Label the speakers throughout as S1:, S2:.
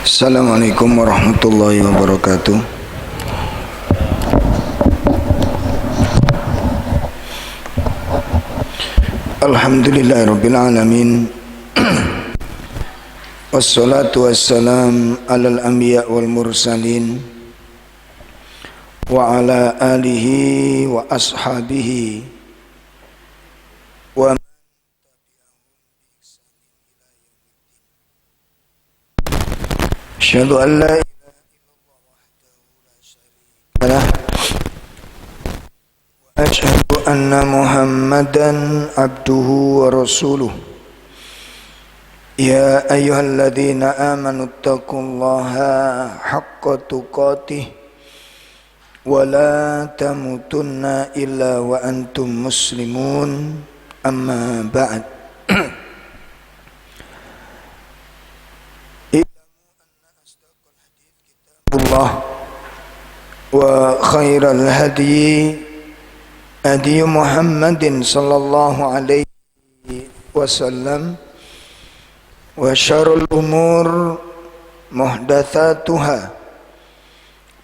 S1: Assalamualaikum warahmatullahi wabarakatuh. Alhamdulillahirabbil alamin. Wassalatu wassalam alal anbiya wal mursalin wa ala alihi wa ashabihi wa asyhadu an la ilaha illallah wahdahu la syarika lah wa asyhadu anna Muhammadan abduhu wa rasuluh. Ya ayyuhalladzina amanu taqullaha haqqa tuqatih wa la tamutunna illa wa antum muslimun, amma ba'd. Allah wa khairal hadi hadi Muhammadin sallallahu alaihi wasallam wa syarrul umur muhdatsatuha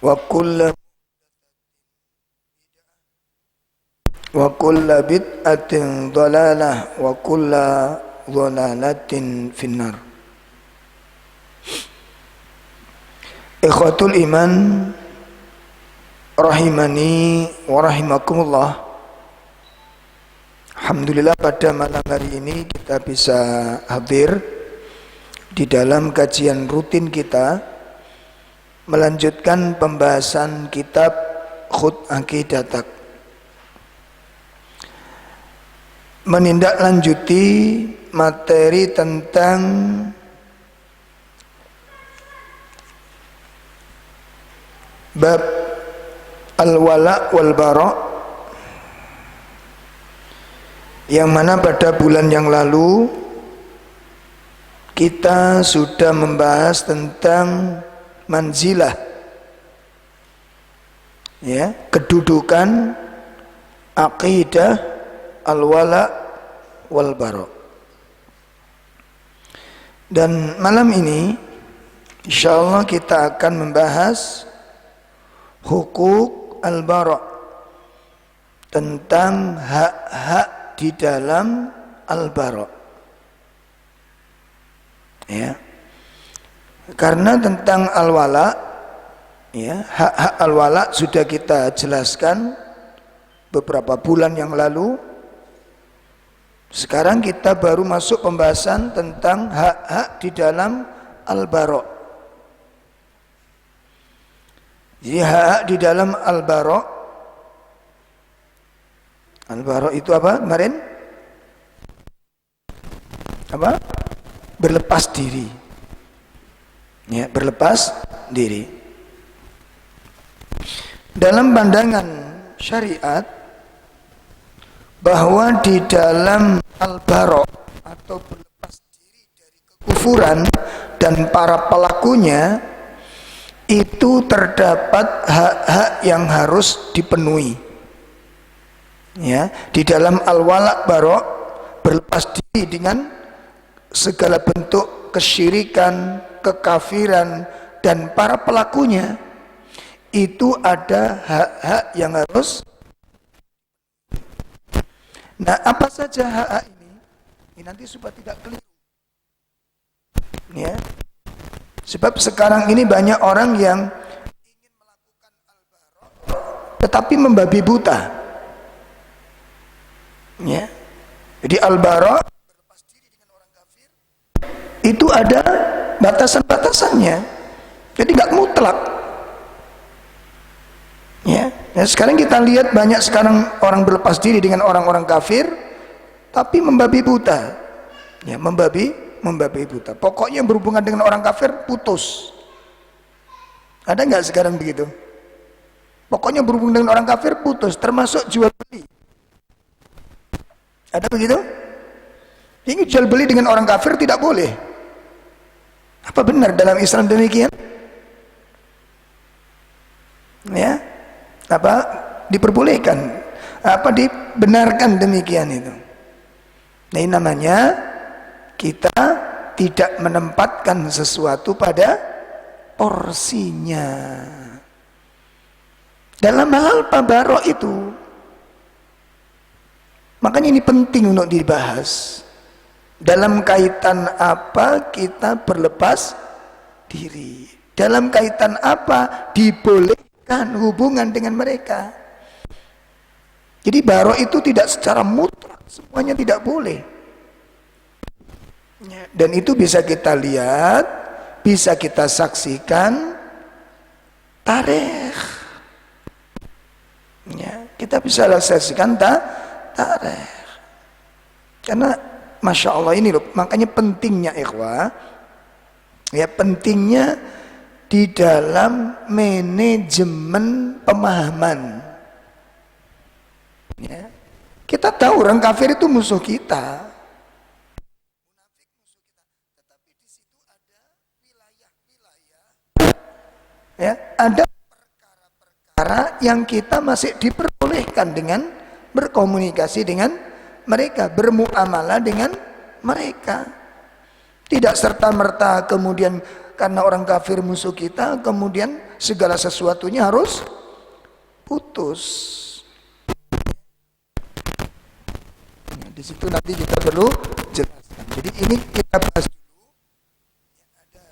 S1: wa kullu bid'atin dhalalah wa kullu dhalalatin finnar. Ikhwatul iman rahimani wa rahimakumullah. Alhamdulillah pada malam hari ini kita bisa hadir di dalam kajian rutin kita melanjutkan pembahasan kitab Khut Aqidatak, menindaklanjuti materi tentang bab al-wala wal bara, yang mana pada bulan yang lalu kita sudah membahas tentang manzilah, ya, kedudukan aqidah al-wala wal bara. Dan malam ini insyaallah kita akan membahas hukuk al-bara, tentang hak-hak di dalam al-bara, ya. Karena tentang al-wala, ya, hak-hak al-wala sudah kita jelaskan beberapa bulan yang lalu. Sekarang kita baru masuk pembahasan tentang hak-hak di dalam al-bara. Jadi hak di dalam al-bara, al-bara itu apa kemarin? Apa? Berlepas diri. Ya, berlepas diri. Dalam pandangan syariat, bahwa di dalam al-bara atau berlepas diri dari kekufuran dan para pelakunya itu terdapat hak-hak yang harus dipenuhi. Ya, di dalam al-wala bara, berlepas diri dengan segala bentuk kesyirikan, kekafiran dan para pelakunya, itu ada hak-hak yang harus. Nah, apa saja hak-hak ini? Ini nanti supaya tidak keliru. Ya. Sebab sekarang ini banyak orang yang ingin melakukan al-bara tetapi membabi buta. Ya. Jadi al-bara, berlepas diri dengan orang kafir, itu ada batasan-batasannya. Jadi nggak mutlak. Ya. Nah, sekarang kita lihat banyak sekarang orang berlepas diri dengan orang-orang kafir tapi membabi buta. Ya, membabi buta. Pokoknya berhubungan dengan orang kafir putus. Ada nggak sekarang begitu? Pokoknya berhubungan dengan orang kafir putus, termasuk jual beli. Ada begitu? Ini jual beli dengan orang kafir tidak boleh. Apa benar dalam Islam demikian? Ya, apa diperbolehkan? Apa dibenarkan demikian itu? Nah, ini namanya kita tidak menempatkan sesuatu pada porsinya. Dalam hal tabarok itu, makanya ini penting untuk dibahas. Dalam kaitan apa kita berlepas diri? Dalam kaitan apa dibolehkan hubungan dengan mereka? Jadi barok itu tidak secara mutlak, semuanya tidak boleh. Dan itu bisa kita lihat, bisa kita saksikan tarikh. Ya, kita bisa saksikan tarikh. Karena Masya Allah ini loh, makanya pentingnya ikhwah, ya pentingnya di dalam manajemen pemahaman. Ya, kita tahu orang kafir itu musuh kita. Tetapi di situ ada wilayah-wilayah, ya, ada perkara-perkara yang kita masih diperbolehkan dengan berkomunikasi dengan mereka, bermuamalah dengan mereka. Tidak serta-merta kemudian karena orang kafir musuh kita, kemudian segala sesuatunya harus putus. Nah, di situ nanti kita perlu jelaskan. Jadi ini kita bahas dulu.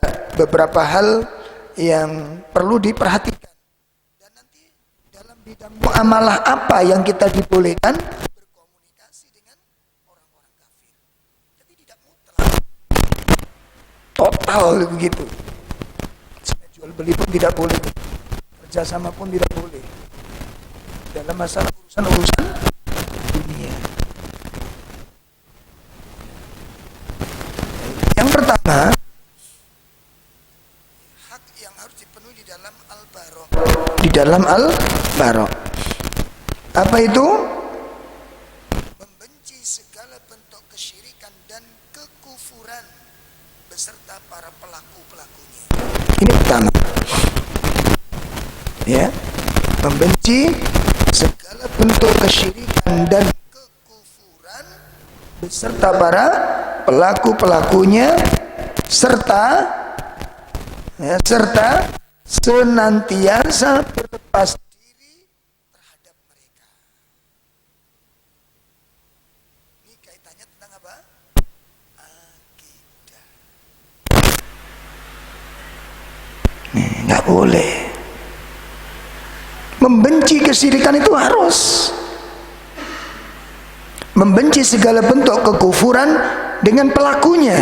S1: Ada beberapa hal yang perlu diperhatikan. Dan nanti dalam bidang muamalah apa yang kita dibolehkan total begitu. Jual beli pun tidak boleh, kerjasama pun tidak boleh dalam masalah urusan dunia. Yang pertama, hak yang harus dipenuhi di dalam al-baro. Di dalam al-baro, apa itu? Membenci segala bentuk kesyirikan dan kekufuran beserta para pelaku-pelakunya. Ini pertama, ya, membenci segala bentuk kesyirikan dan kekufuran beserta para pelaku-pelakunya, serta senantiasa berlepas diri terhadap mereka. Ini kaitannya tentang apa? Nggak boleh. Membenci kesyirikan itu harus. Membenci segala bentuk kekufuran dengan pelakunya.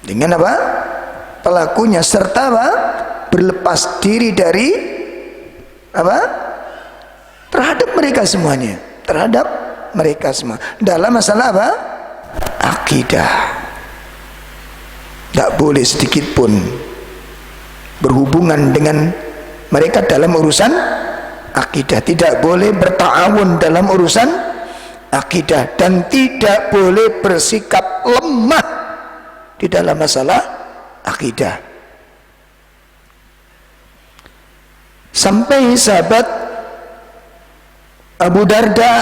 S1: Dengan apa? Pelakunya, serta apa? Berlepas diri dari apa? Terhadap mereka semuanya. Terhadap mereka semua. Dalam masalah apa? Akidah. Tak boleh sedikit pun berhubungan dengan mereka dalam urusan akidah. Tidak boleh berta'awun dalam urusan akidah. Dan tidak boleh bersikap lemah di dalam masalah akidah. Sampai sahabat Abu Darda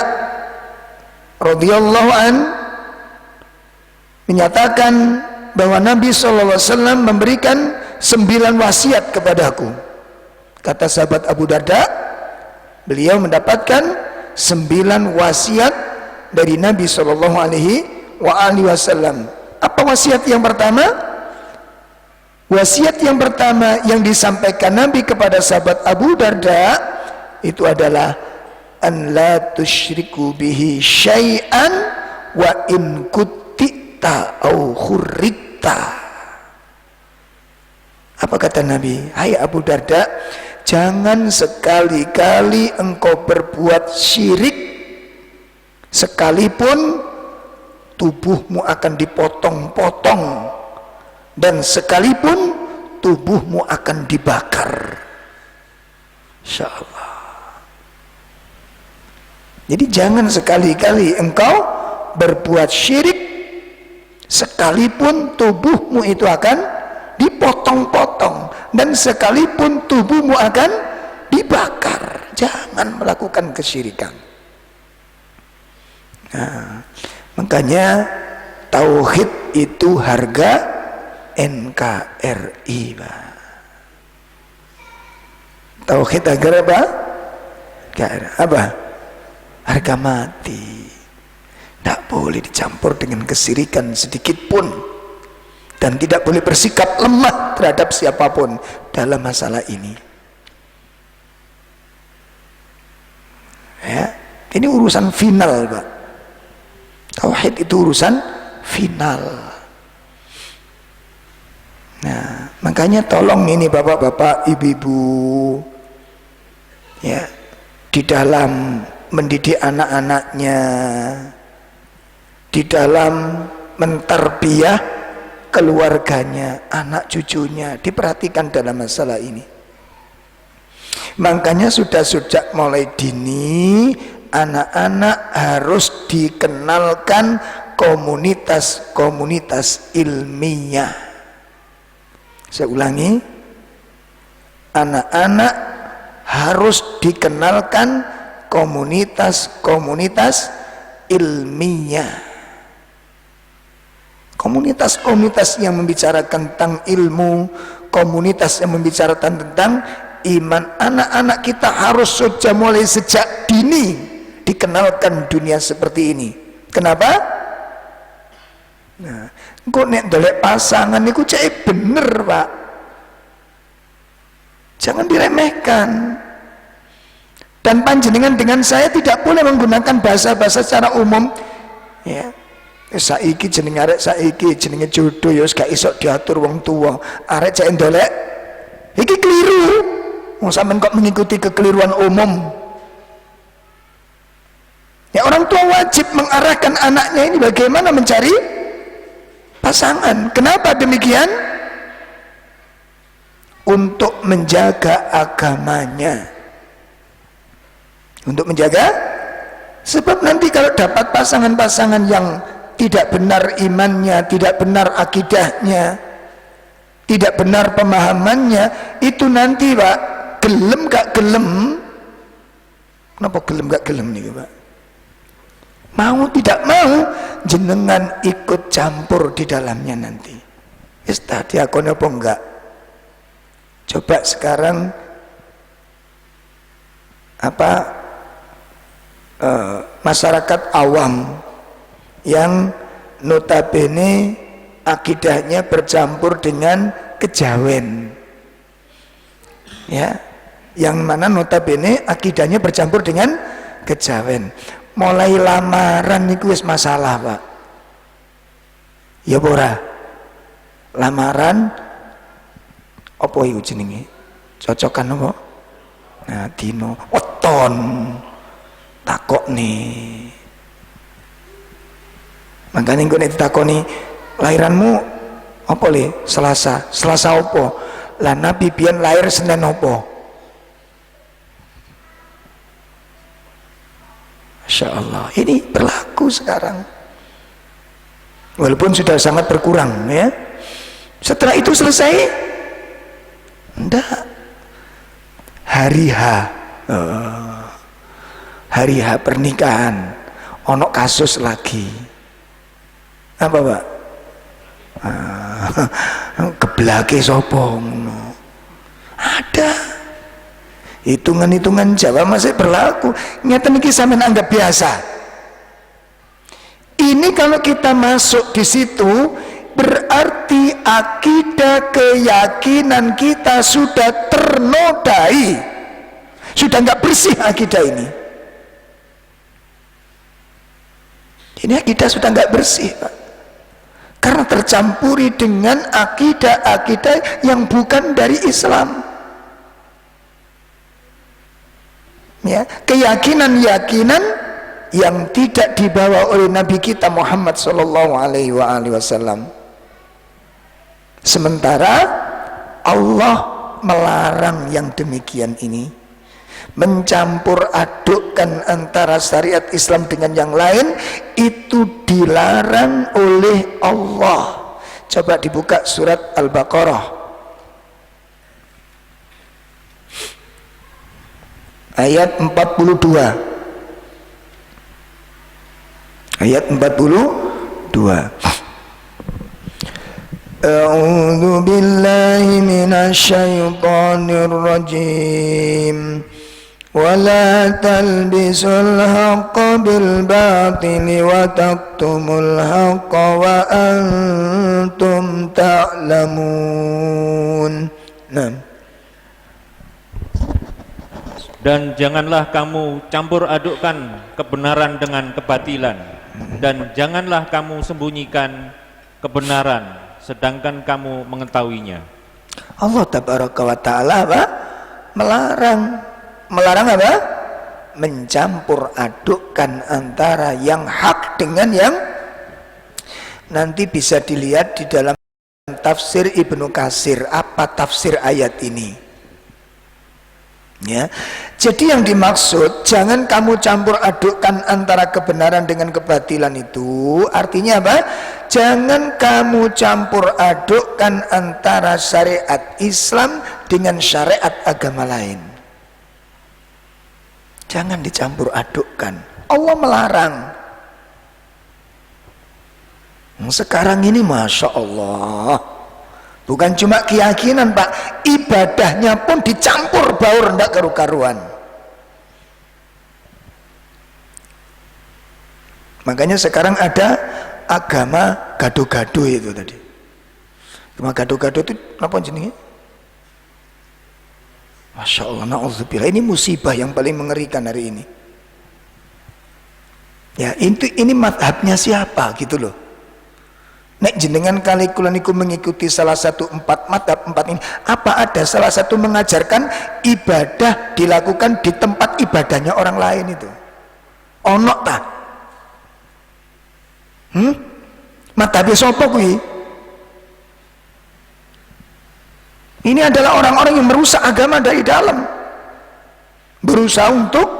S1: radhiyallahu an menyatakan bahwa Nabi SAW memberikan 9 wasiat kepadaku. Kata sahabat Abu Darda, beliau mendapatkan 9 wasiat dari Nabi SAW. Apa wasiat yang pertama? Wasiat yang pertama yang disampaikan Nabi kepada sahabat Abu Darda itu adalah an la tusyriku bihi syai'an wa in kuttita au khurrita. Apa kata Nabi? Hai Abu Darda, jangan sekali-kali engkau berbuat syirik sekalipun tubuhmu akan dipotong-potong dan sekalipun tubuhmu akan dibakar. Insyaallah. Jadi jangan sekali-kali engkau berbuat syirik sekalipun tubuhmu itu akan dipotong-potong dan sekalipun tubuhmu akan dibakar. Jangan melakukan kesyirikan. Nah, makanya tauhid itu harga NKRI, Pak. Tauhid agar apa? Apa? Harga mati. Tidak boleh dicampur dengan kesirikan sedikit pun, dan tidak boleh bersikap lemah terhadap siapapun dalam masalah ini. Ya, ini urusan final, Pak. Tauhid itu urusan final. Nah, makanya tolong ini bapak-bapak, ibu-ibu, ya, di dalam mendidik anak-anaknya, di dalam mentarbiyah keluarganya, anak cucunya, diperhatikan dalam masalah ini. Makanya sudah sejak mulai dini anak-anak harus dikenalkan komunitas-komunitas ilmiah. Saya ulangi, anak-anak harus dikenalkan komunitas-komunitas ilmiah, komunitas-komunitas yang membicarakan tentang ilmu, komunitas yang membicarakan tentang iman. Anak-anak kita harus sudah mulai sejak dini dikenalkan dunia seperti ini. Kenapa? Nah, kok nek dolek pasangan niku cek bener, Pak. Jangan diremehkan. Dan panjenengan dengan saya tidak boleh menggunakan bahasa-bahasa secara umum. Ya, saiki jenenge arek saiki jenenge jodoh ya wis gak iso diatur wong tua. Arek cek ndolek iki keliru. Wong sampean kok mengikuti kekeliruan umum. Ya, orang tua wajib mengarahkan anaknya ini bagaimana mencari pasangan. Kenapa demikian? Untuk menjaga agamanya, untuk menjaga, sebab nanti kalau dapat pasangan-pasangan yang tidak benar imannya, tidak benar akidahnya, tidak benar pemahamannya, itu nanti, Pak, gelem gak gelem. Kenapa gelem gak gelem nih, Pak? Mau tidak mau jenengan ikut campur di dalamnya nanti. Wis tadi aku apa enggak? Coba sekarang masyarakat awam yang notabene akidahnya bercampur dengan kejawen, ya, yang mana notabene akidahnya bercampur dengan kejawen, mulai lamaran niku wis masalah, Pak. Ya ora? Lamaran apa iku jenenge? Cocokan apa? Nah, dino weton takok nih. Makanya gue nek ditakoni lahiranmu apa le? Selasa. Selasa apa? Lah Nabi biyen lahir Senin apa? Masya Allah, ini berlaku sekarang. Walaupun sudah sangat berkurang, ya. Setelah itu selesai. Enggak, hari H pernikahan ono kasus lagi. Apa, Pak? Keblake sapa ngono. Ada hitungan-hitungan Jawa masih berlaku. Ngeten iki sampean anggap biasa. Ini kalau kita masuk di situ berarti akidah keyakinan kita sudah ternodai, sudah nggak bersih akidah ini. Ini akidah sudah nggak bersih, Pak, karena tercampuri dengan akidah-akidah yang bukan dari Islam. Ya, keyakinan-keyakinan yang tidak dibawa oleh Nabi kita Muhammad sallallahu alaihi wasallam. Sementara Allah melarang yang demikian ini, mencampur adukkan antara syariat Islam dengan yang lain, itu dilarang oleh Allah. Coba dibuka surat Al-Baqarah ayat 42. Ayat 42. A'udzu billahi minasyaitonir rajim. Wala talbisul haqqa bil batili wa taktumul haqqa wa antum ta'lamun. Nah.
S2: Dan janganlah kamu campur adukkan kebenaran dengan kebatilan, dan janganlah kamu sembunyikan kebenaran sedangkan kamu mengetahuinya.
S1: Allah tabaraka wa ta'ala apa? Melarang apa? Mencampur adukkan antara yang hak dengan yang, nanti bisa dilihat di dalam tafsir Ibnu Katsir apa tafsir ayat ini. Ya. Jadi yang dimaksud jangan kamu campur adukkan antara kebenaran dengan kebatilan itu artinya apa? Jangan kamu campur adukkan antara syariat Islam dengan syariat agama lain. Jangan dicampur adukkan. Allah melarang. Sekarang ini Masya Allah, bukan cuma keyakinan Pak, ibadahnya pun dicampur baur, ndak karu-karuan. Makanya sekarang ada agama gado-gado itu tadi. Agama gado-gado itu apa jenenge? Masya Allah, na'udzubillah, ini musibah yang paling mengerikan hari ini. Ya, ini madhabnya siapa gitu loh. Nek jenengan kali kula niku mengikuti salah satu madhab empat ini, apa ada salah satu mengajarkan ibadah dilakukan di tempat ibadahnya orang lain itu? Ono ta? Madhabnya sapa kuwi? Ini adalah orang-orang yang merusak agama dari dalam, berusaha untuk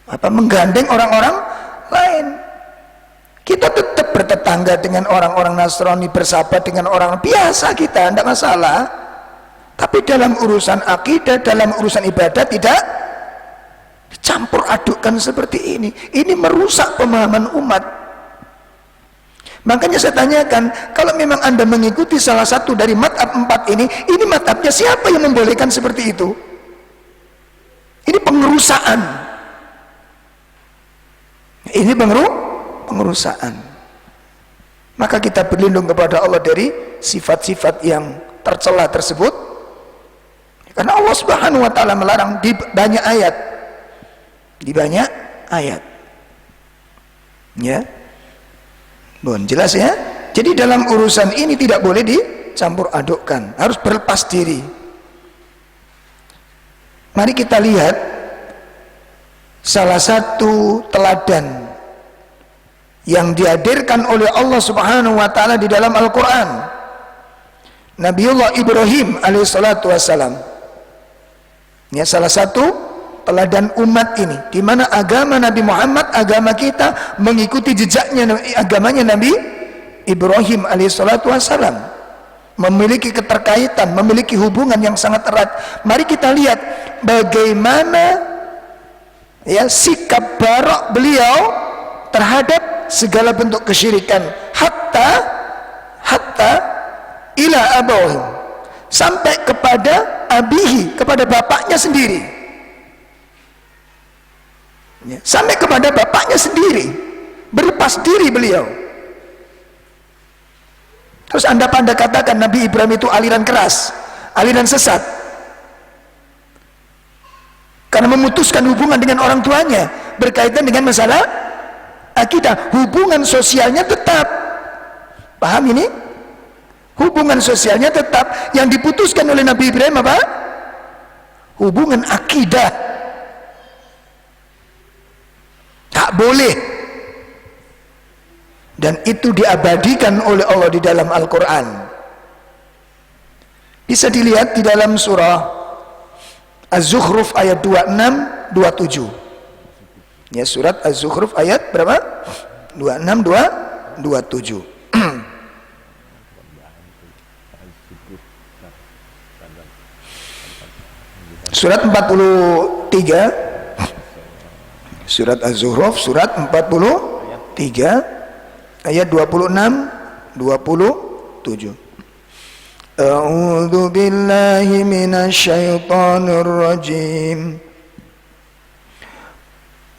S1: menggandeng orang-orang lain. Kita tetap bertetangga dengan orang-orang Nasrani, bersahabat dengan orang biasa kita, tidak masalah. Tapi dalam urusan akidah, dalam urusan ibadah tidak dicampur adukkan seperti ini. Ini merusak pemahaman umat. Makanya saya tanyakan, kalau memang Anda mengikuti salah satu dari madhab empat ini madhabnya siapa yang membolehkan seperti itu? Ini pengerusaan. Ini pengerusaan. Maka kita berlindung kepada Allah dari sifat-sifat yang tercela tersebut, karena Allah Subhanahu wa ta'ala melarang di banyak ayat. Di banyak ayat. Ya. Bon, jelas ya? Jadi dalam urusan ini tidak boleh dicampur adukkan, harus berlepas diri. Mari kita lihat salah satu teladan yang dihadirkan oleh Allah Subhanahu wa ta'ala di dalam Al-Quran. Nabiullah Ibrahim alaihissalatu wassalam. Ini salah satu teladan umat ini, di mana agama Nabi Muhammad, agama kita mengikuti jejaknya, agamanya Nabi Ibrahim alaihissalatu wassalam, memiliki keterkaitan, memiliki hubungan yang sangat erat. Mari kita lihat bagaimana ya sikap barok beliau terhadap segala bentuk kesyirikan, hatta ila abawahum, sampai kepada abihi, kepada bapaknya sendiri. Ya, sampai kepada bapaknya sendiri, berlepas diri beliau. Terus anda katakan Nabi Ibrahim itu aliran keras, aliran sesat, karena memutuskan hubungan dengan orang tuanya berkaitan dengan masalah akidah. Hubungan sosialnya tetap, paham ini? Hubungan sosialnya tetap. Yang diputuskan oleh Nabi Ibrahim apa? Hubungan akidah. Tak boleh. Dan itu diabadikan oleh Allah di dalam Al-Quran. Bisa dilihat di dalam surah Az-Zukhruf ayat 26, 27. Ya, surat Az-Zukhruf ayat berapa? 26, 27. Surat 43, surat Az-Zukhruf surat 43 ayat 26, 27. A'udzu billahi minasyaitonir rajim.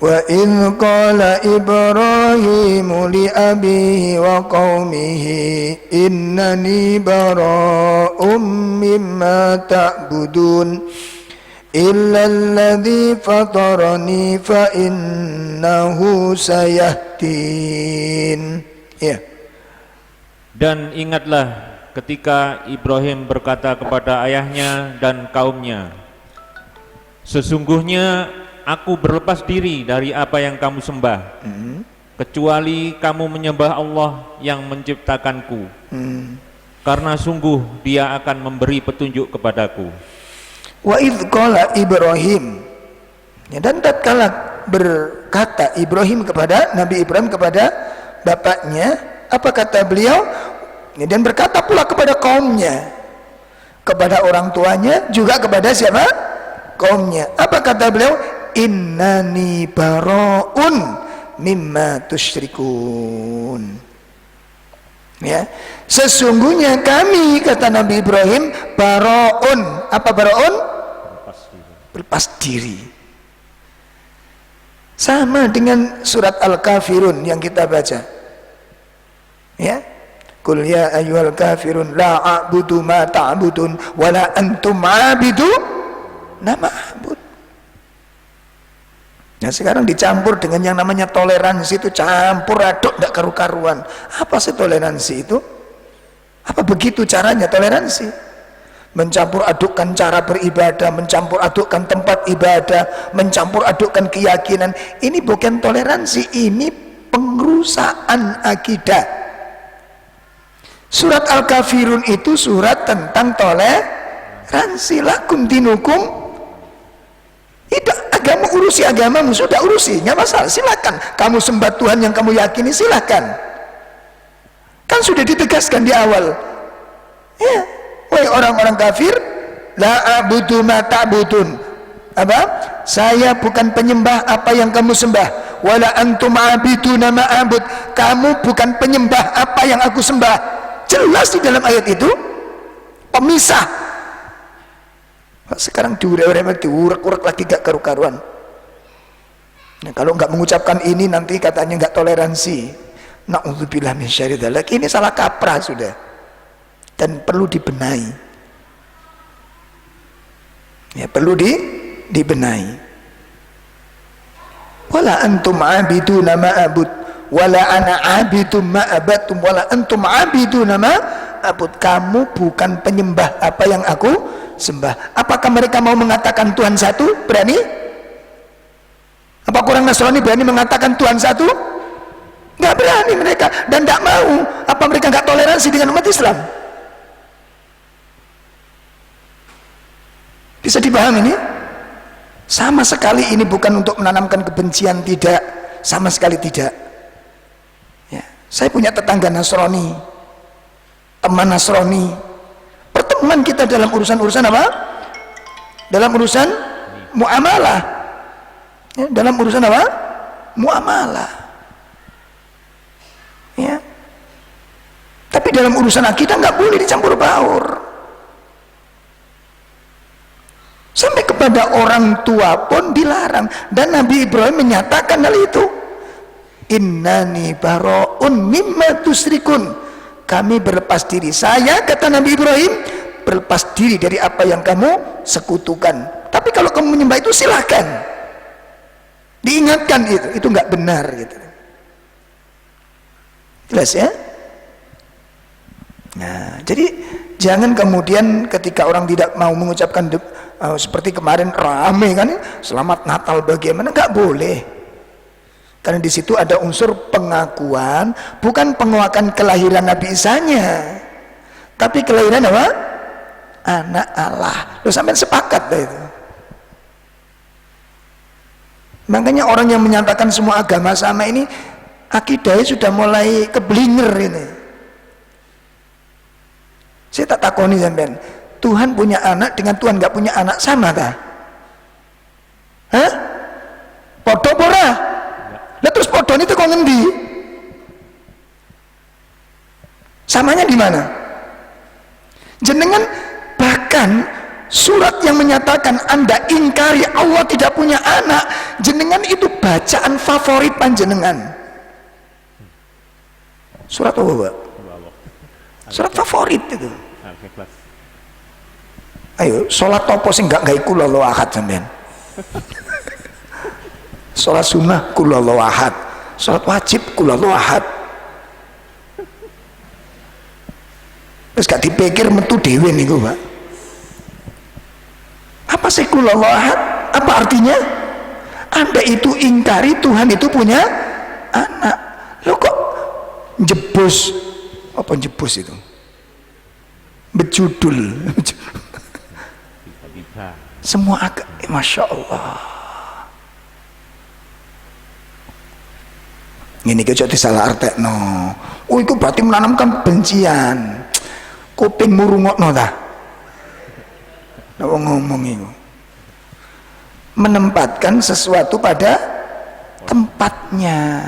S1: Wa idh qala Ibrahimu li abihi wa qaumihi innani bara'um mimma ta'budun illa alladhi fatarani fa innahu sayahdin. Ya.
S2: Dan ingatlah ketika Ibrahim berkata kepada ayahnya dan kaumnya, sesungguhnya aku berlepas diri dari apa yang kamu sembah, kecuali kamu menyembah Allah yang menciptakanku, karena sungguh Dia akan memberi petunjuk kepadaku.
S1: Wa idh qala Ibrahim, ya, dan tatkala berkata Ibrahim kepada Nabi Ibrahim kepada bapaknya, apa kata beliau? Dan berkata pula kepada kaumnya, kepada orang tuanya, juga kepada siapa? Kaumnya. Apa kata beliau? Innani bara'un mimma tusyrikun. Ya, sesungguhnya kami, kata Nabi Ibrahim, bara'un. Apa bara'un? Berlepas diri. Sama dengan surat Al-Kafirun yang kita baca. Ya, Qul ya ayyuhal kafirun la a'budu ma ta'budun wa la antum a'budu ma a'bud. Nah, sekarang dicampur dengan yang namanya toleransi, itu campur aduk tidak karu-karuan. Apa sih toleransi itu? Apa begitu caranya toleransi? Mencampur adukkan cara beribadah, mencampur adukkan tempat ibadah, mencampur adukkan keyakinan. Ini bukan toleransi, ini pengerusakan akidah. Surat Al-Kafirun itu surat tentang toleransi. Lakum dinukum, tidak, agama urusi agamamu, sudah urusi, nggak masalah, silakan kamu sembah Tuhan yang kamu yakini, silakan. Kan sudah ditegaskan di awal. Ya, wahai orang-orang kafir, la a'budu ma ta'budun. Apa? Saya bukan penyembah apa yang kamu sembah. Wala antum a'biduna ma a'bud. Kamu bukan penyembah apa yang aku sembah. Jelas di dalam ayat itu pemisah. Sekarang diurek-urek lagi gak karu-karuan. Nah, kalau nggak mengucapkan ini nanti katanya nggak toleransi. Na'udzubillah min syarri dzalik. Ini salah kaprah sudah, dan perlu dibenahi. Ya, perlu dibenahi. Wala antum abiduna ma abud wala ana abidum ma abatum wala antum abiduna ma abud. Kamu bukan penyembah apa yang aku sembah. Apakah mereka mau mengatakan Tuhan satu? Berani? Apa orang Nasrani berani mengatakan Tuhan satu? Nggak berani mereka, dan nggak mau. Apa mereka nggak toleransi dengan umat Islam? Bisa dipahami ini? Sama sekali ini bukan untuk menanamkan kebencian, tidak, sama sekali tidak. Ya, saya punya tetangga Nasrani, teman Nasrani. Pertemuan kita dalam urusan apa? Dalam urusan muamalah. Ya, dalam urusan apa? Muamalah. Ya. Tapi dalam urusan akidah nggak boleh dicampur baur. Sampai kepada orang tua pun dilarang, dan Nabi Ibrahim menyatakan hal itu. Innani bara'un mimma tusyrikun. Kami berlepas diri. Saya, kata Nabi Ibrahim, berlepas diri dari apa yang kamu sekutukan. Tapi kalau kamu menyembah itu silahkan. Diingatkan itu nggak benar gitu. Jelas ya? Nah, jadi jangan kemudian ketika orang tidak mau mengucapkan seperti kemarin rame kan, selamat Natal bagaimana, nggak boleh. Karena di situ ada unsur pengakuan, bukan penguakan kelahiran Nabi Isa-nya, tapi kelahiran apa? Anak Allah. Loh, sampai sepakat dah itu. Makanya orang yang menyatakan semua agama sama ini, akidahnya sudah mulai keblinger ini. Saya tak takoni sampean, Tuhan punya anak dengan Tuhan nggak punya anak sama tak? Hah? Podo pora? Lah terus podo itu kok ngendi? Salahnya di mana? Jenengan bahkan surat yang menyatakan Anda ingkari Allah tidak punya anak, jenengan itu bacaan favorit panjenengan. Surat apa, Pak? Surat favorit itu. Ayo, sholat topo sing gak gawe kul huwallahu ahad sampean. Sholat sunnah kul huwallahu ahad, sholat wajib kul huwallahu ahad. Terus gak dipikir metu dhewe niku, Pak. Apa sih kul huwallahu ahad? Apa artinya? Anda itu ingkari Tuhan itu punya anak. Lo kok jebus? Apa jebus itu? Bejudul. Semua agak, Masya Allah. Ini kecok disalah artekno. Oh, itu berarti menanamkan kebencian. Kuping murungokno dah. Nah, ngomong itu. Menempatkan sesuatu pada tempatnya.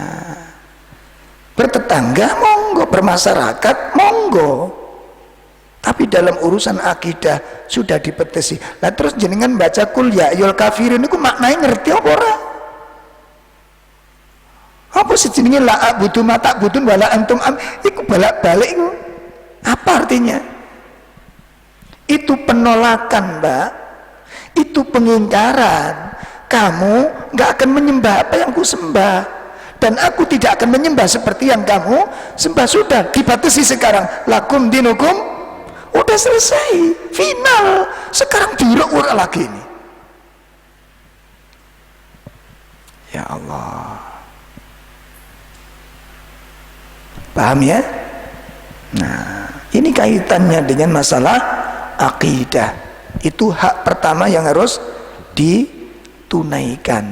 S1: Bertetangga monggo, bermasyarakat monggo. Tapi dalam urusan akidah sudah dipetesi. Lah terus jenengan baca kul ya ayyuhal kafirun niku maknanya ngerti apa ora? Apa sih jenenge la a'budu ma ta'budun wala antum am? Iku balak-balik iku. Apa artinya? Itu penolakan, Mbak. Itu pengingkaran. Kamu nggak akan menyembah apa yang ku sembah, dan aku tidak akan menyembah seperti yang kamu sembah. Sudah dibatasi sekarang. Lakum dinukum. Udah selesai, final. Sekarang diuruk-uruk lagi ini. Ya Allah. Paham ya? Nah, ini kaitannya dengan masalah akidah. Itu hak pertama yang harus ditunaikan.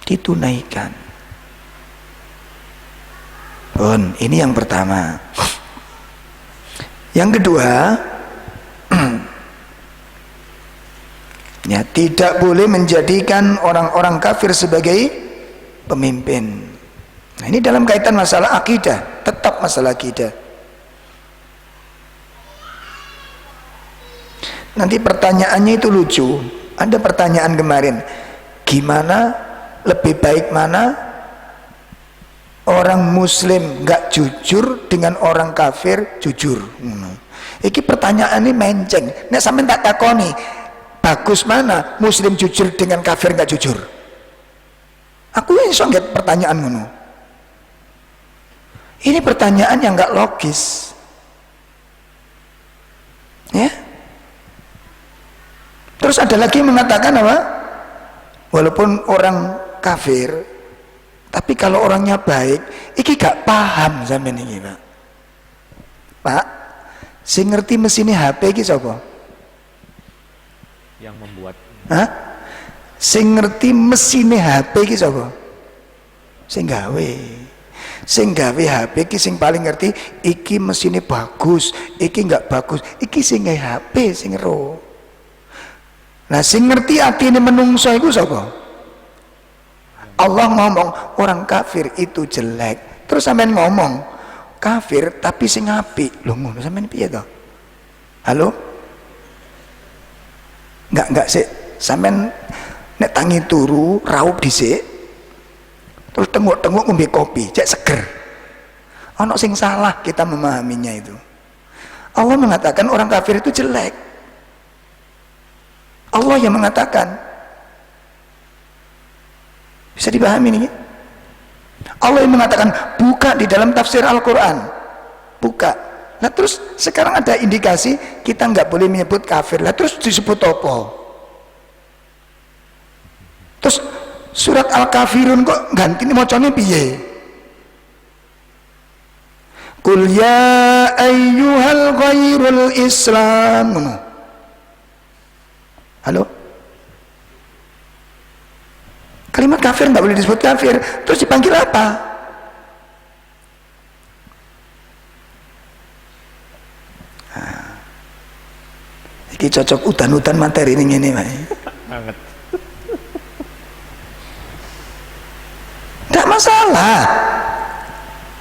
S1: Ditunaikan. Bon, ini yang pertama. Yang kedua, ya, tidak boleh menjadikan orang-orang kafir sebagai pemimpin. Nah, ini dalam kaitan masalah akidah, tetap masalah akidah. Nanti pertanyaannya itu lucu. Ada pertanyaan kemarin, gimana lebih baik mana orang muslim nggak jujur dengan orang kafir jujur? Iki pertanyaan ini menceng. Nek sampean tak takoni, bagus mana muslim jujur dengan kafir nggak jujur? Aku iso nggak pertanyaan ngono. Ini pertanyaan yang nggak logis, ya. Terus ada lagi yang mengatakan apa? Walaupun orang kafir, tapi kalau orangnya baik, iki gak paham sampean iki, Pak. Pak, sing ngerti mesin HP iki sapa?
S2: Yang membuat.
S1: Hah? Sing ngerti mesin HP iki sapa? Sing gawe. Sing gawe HP iki sing paling ngerti iki mesinnya bagus, iki enggak bagus. Iki sing gawe HP sing ero. Nah, sing ngerti atine menungso iku sapa? Allah ngomong orang kafir itu jelek, terus sampean ngomong kafir tapi sing apik. Lho ngono sampean piye to? Halo? Enggak sih. Sampean nek tangi turu raup dhisik. Terus tengok-tengok ngombe kopi, cek seger. Ono sing salah kita memahaminya itu. Allah mengatakan orang kafir itu jelek. Allah yang mengatakan. Bisa dipahami nih? Allah yang mengatakan buka di dalam tafsir Al-Quran, buka. Nah terus sekarang ada indikasi kita nggak boleh menyebut kafir. Nah terus disebut apa? Terus surat Al-Kafirun kok ganti nih macamnya piye? Qul ya ayyuhal ghairul Islam. Halo? Kalimat kafir nggak boleh disebut kafir, terus dipanggil apa? Nah, ini cocok udan-udan materi ini, Pak.
S2: Banget.
S1: Tidak masalah,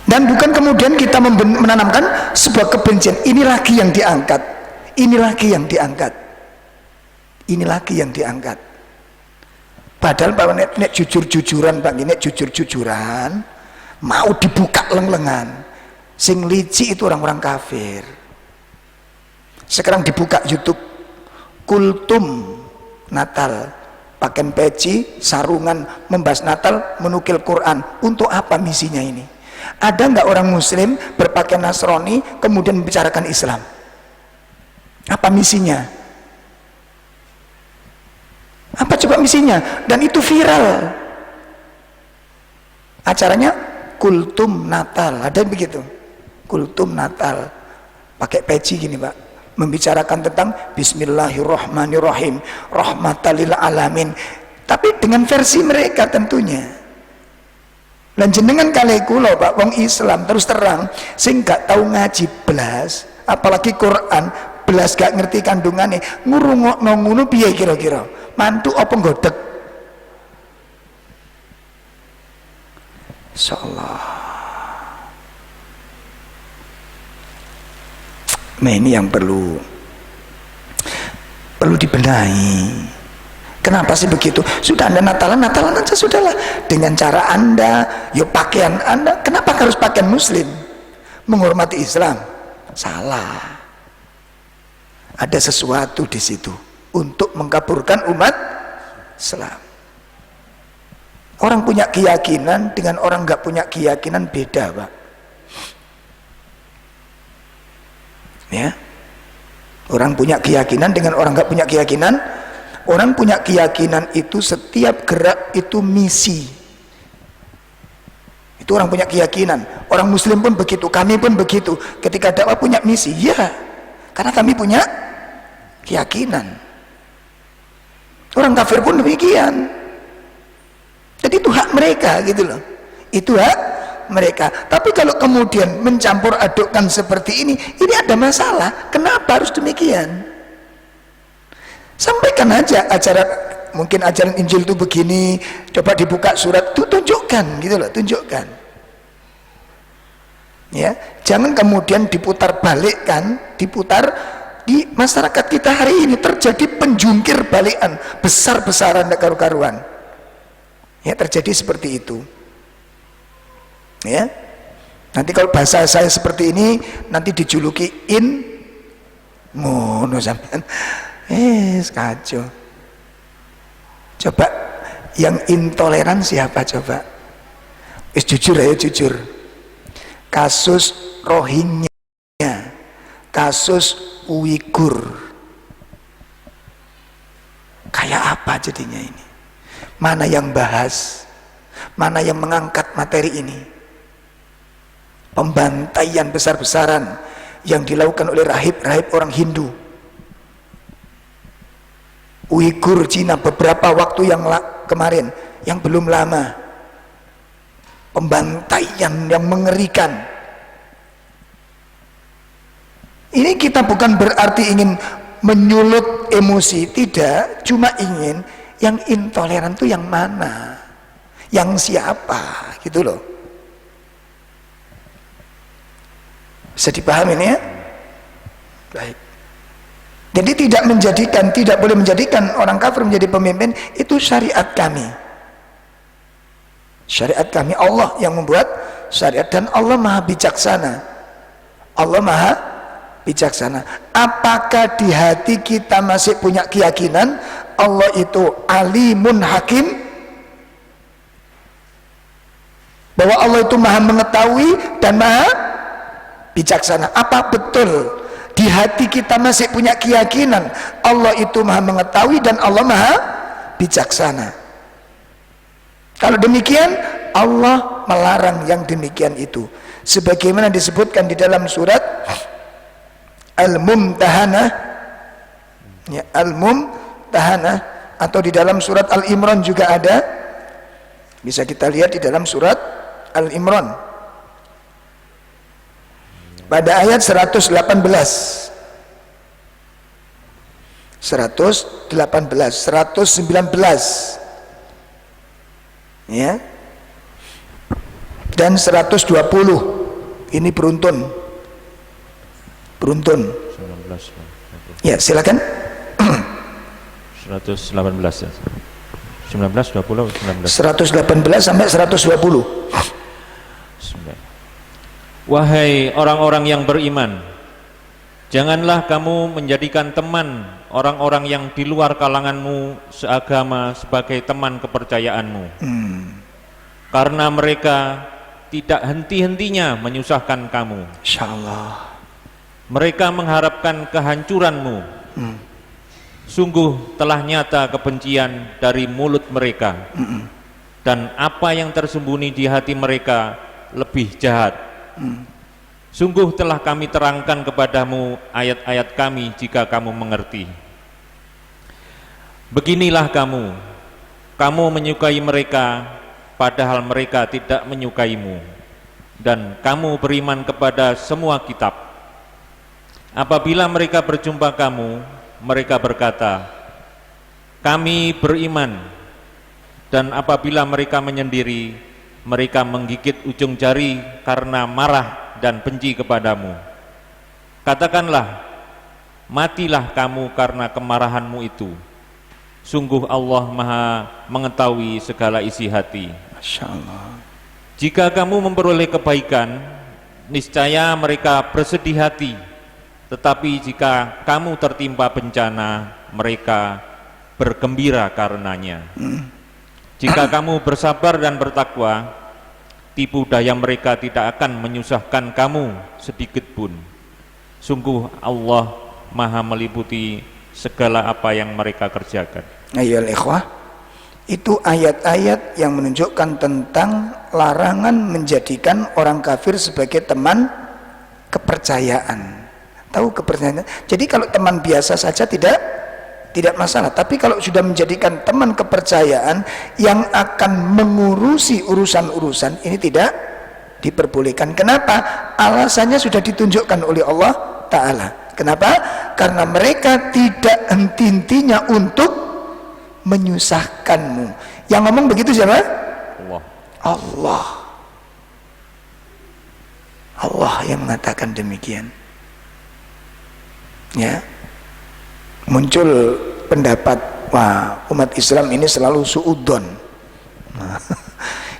S1: dan bukan kemudian kita menanamkan sebuah kebencian. Ini lagi yang diangkat, ini lagi yang diangkat, ini lagi yang diangkat. Padahal Pak nek jujur-jujuran, Pak, nek jujur-jujuran mau dibuka leng-lengan. Sing lici itu orang-orang kafir. Sekarang dibuka YouTube, kultum Natal, pakai peci, sarungan, membahas Natal, menukil Quran. Untuk apa misinya ini? Ada nggak orang Muslim berpakaian Nasrani kemudian membicarakan Islam? Apa misinya? Apa coba misinya? Dan itu viral. Acaranya kultum Natal, ada yang begitu. Kultum Natal, pakai peci gini, Pak, membicarakan tentang Bismillahirrahmanirrahim, rahmatalil alamin, tapi dengan versi mereka tentunya. Lan jenengan kali kula, Pak, wong Islam terus terang sing gak tahu ngaji belas, apalagi Quran belas, gak ngerti kandungannya, ngurungokno ngono piye kira-kira? Mantu apa nggodek? Insyaallah. Nah, ini yang perlu dibenahi. Kenapa sih begitu? Sudah Anda Natalan aja sudahlah, dengan cara Anda, ya pakaian Anda. Kenapa harus pakaian Muslim? Menghormati Islam? Salah. Ada sesuatu di situ untuk mengkaburkan umat Islam. Orang punya keyakinan dengan orang nggak punya keyakinan beda, Pak. Ya, orang punya keyakinan dengan orang nggak punya keyakinan. Orang punya keyakinan itu setiap gerak itu misi. Itu orang punya keyakinan. Orang Muslim pun begitu, kami pun begitu. Ketika dakwah punya misi, ya, karena kami punya keyakinan. Orang kafir pun demikian. Jadi itu hak mereka, gitu loh. Itu hak mereka. Tapi kalau kemudian mencampur adukkan seperti ini ada masalah. Kenapa harus demikian? Sampaikan aja acara, mungkin ajaran Injil itu begini, coba dibuka surat itu, tunjukkan, gitu loh, tunjukkan. Ya, jangan kemudian diputar balikkan, diputar di masyarakat kita hari ini terjadi penjungkir balikan besar-besaran dan karu-karuan. Ya, terjadi seperti itu. Ya, nanti kalau bahasa saya seperti ini nanti dijuluki ngono sampean, kacau. Coba yang intoleran siapa coba? Jujur ayo, jujur. Kasus Rohingya, kasus Uighur, kayak apa jadinya ini? Mana yang bahas? Mana yang mengangkat materi ini? Pembantaian besar-besaran yang dilakukan oleh rahib-rahib orang Hindu, Uighur Cina beberapa waktu yang kemarin, yang belum lama, pembantaian yang mengerikan. Ini kita bukan berarti ingin menyulut emosi, tidak, cuma ingin yang intoleran itu yang mana, yang siapa, gitu loh. Bisa dipahami ini ya? Baik. Jadi tidak boleh menjadikan orang kafir menjadi pemimpin. Itu syariat kami. Syariat kami, Allah yang membuat syariat, dan Allah maha bijaksana. Allah maha bijaksana. Apakah di hati kita masih punya keyakinan Allah itu alimun hakim, bahwa Allah itu maha mengetahui dan maha bijaksana? Apa betul di hati kita masih punya keyakinan Allah itu maha mengetahui dan Allah maha bijaksana? Kalau demikian, Allah melarang yang demikian itu, sebagaimana disebutkan di dalam surat Al-Mumtahanah, ya, Al-Mumtahanah, atau di dalam surat Al-Imran juga ada, bisa kita lihat di dalam surat Al-Imran pada ayat 118, 119, ya, dan 120. Ini beruntun. Beruntun.
S2: 19,
S1: Ya, silakan.
S2: 118 ya. 19, 20, 19.
S1: 118 sampai 120.
S2: Wahai orang-orang yang beriman, janganlah kamu menjadikan teman orang-orang yang di luar kalanganmu seagama sebagai teman kepercayaanmu. Karena mereka tidak henti-hentinya menyusahkan kamu.
S1: Insyaallah.
S2: Mereka mengharapkan kehancuranmu. Sungguh telah nyata kebencian dari mulut mereka. Dan apa yang tersembunyi di hati mereka lebih jahat. Sungguh telah kami terangkan kepadamu ayat-ayat kami jika kamu mengerti. Beginilah kamu menyukai mereka padahal mereka tidak menyukaimu, dan kamu beriman kepada semua kitab. Apabila mereka berjumpa kamu, mereka berkata, kami beriman, dan apabila mereka menyendiri, mereka menggigit ujung jari karena marah dan benci kepadamu. Katakanlah, matilah kamu karena kemarahanmu itu. Sungguh Allah Maha mengetahui segala isi hati.
S1: Masya Allah.
S2: Jika kamu memperoleh kebaikan, niscaya mereka bersedih hati. Tetapi jika kamu tertimpa bencana, mereka bergembira karenanya. Jika kamu bersabar dan bertakwa, tipu daya mereka tidak akan menyusahkan kamu sedikit pun. Sungguh Allah Maha meliputi segala apa yang mereka kerjakan.
S1: Ayolah ikhwah, itu ayat-ayat yang menunjukkan tentang larangan menjadikan orang kafir sebagai teman kepercayaan. Tahu kepercayaan? Jadi kalau teman biasa saja tidak masalah, tapi kalau sudah menjadikan teman kepercayaan yang akan mengurusi urusan-urusan, ini tidak diperbolehkan. Kenapa? Alasannya sudah ditunjukkan oleh Allah Ta'ala. Kenapa? Karena mereka tidak henti-hentinya untuk menyusahkanmu. Yang ngomong begitu siapa? Allah. Allah yang mengatakan demikian. Ya, muncul pendapat, wah, umat Islam ini selalu suudon.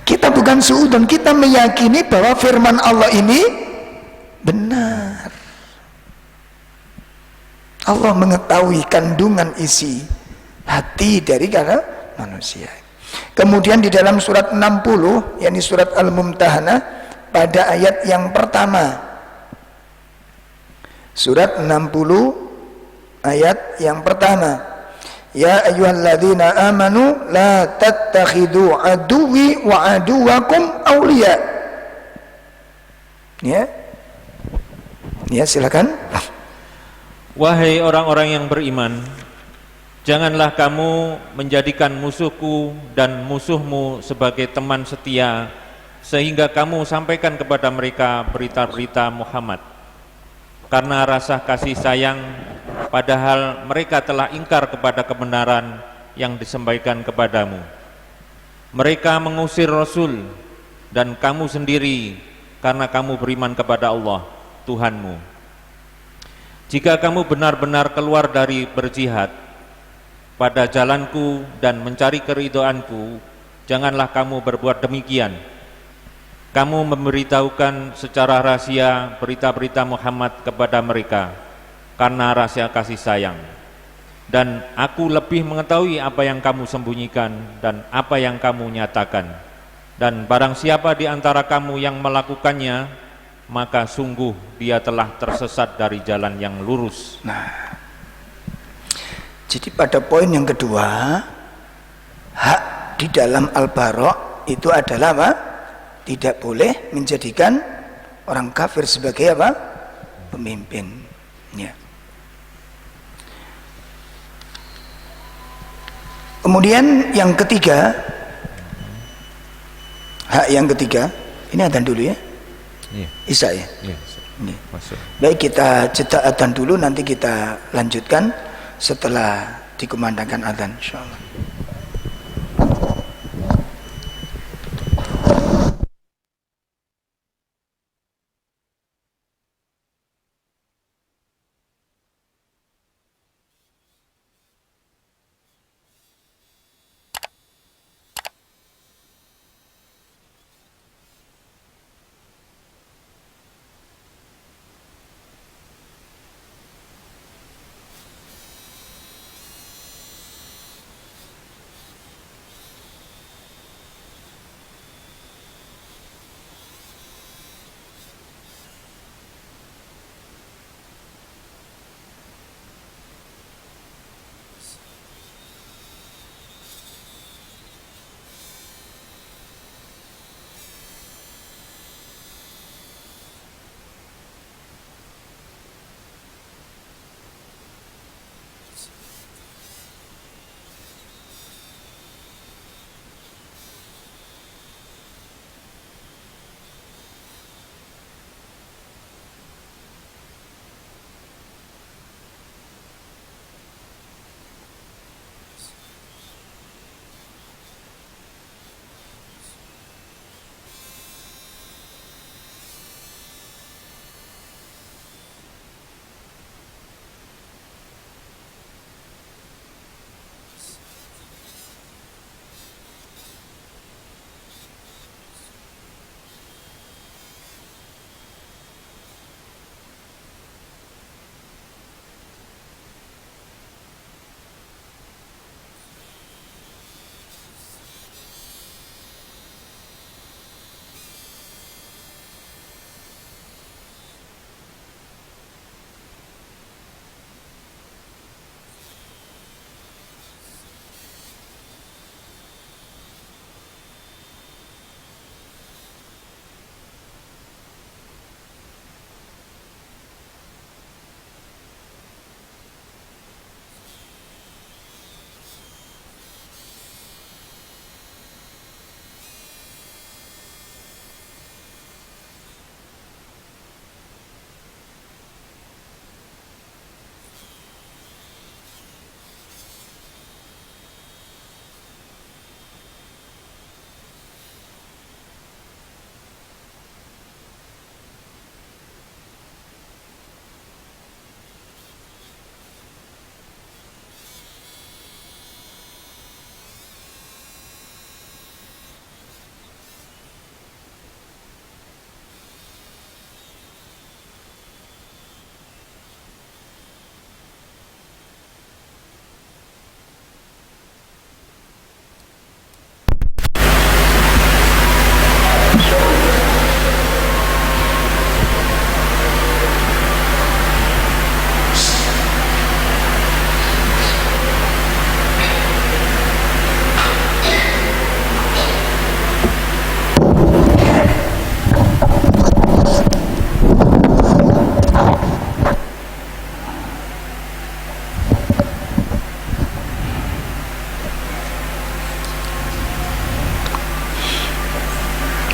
S1: Kita bukan suudon, kita meyakini bahwa firman Allah ini benar. Allah mengetahui kandungan isi hati dari kala manusia. Kemudian di dalam surat 60, yakni surat Al-Mumtahanah, pada ayat yang pertama, surat 60 ayat yang pertama, ya ayyuhalladzina amanu la tattakhidhu aduwwi wa aduwakum awliya. Ya, silakan.
S2: Wahai orang-orang yang beriman, janganlah kamu menjadikan musuhku dan musuhmu sebagai teman setia, sehingga kamu sampaikan kepada mereka berita-berita Muhammad karena rasa kasih sayang, padahal mereka telah ingkar kepada kebenaran yang disampaikan kepadamu. Mereka mengusir Rasul dan kamu sendiri karena kamu beriman kepada Allah Tuhanmu. Jika kamu benar-benar keluar dari berjihad pada jalanku dan mencari keridhoanku, janganlah kamu berbuat demikian. Kamu memberitahukan secara rahasia berita-berita Muhammad kepada mereka karena rahasia kasih sayang. Dan aku lebih mengetahui apa yang kamu sembunyikan dan apa yang kamu nyatakan. Dan barang siapa di antara kamu yang melakukannya, maka sungguh dia telah tersesat dari jalan yang lurus.
S1: Nah, jadi pada poin yang kedua, hak di dalam Al-Bara' itu adalah apa? Tidak boleh menjadikan orang kafir sebagai apa? Pemimpin. Ya. Kemudian yang ketiga, hak yang ketiga, ini adzan dulu ya.
S2: Iya.
S1: Isya ya.
S2: Iya, masuk.
S1: Baik, kita jeda adzan dulu, nanti kita lanjutkan setelah dikumandangkan adzan insyaallah.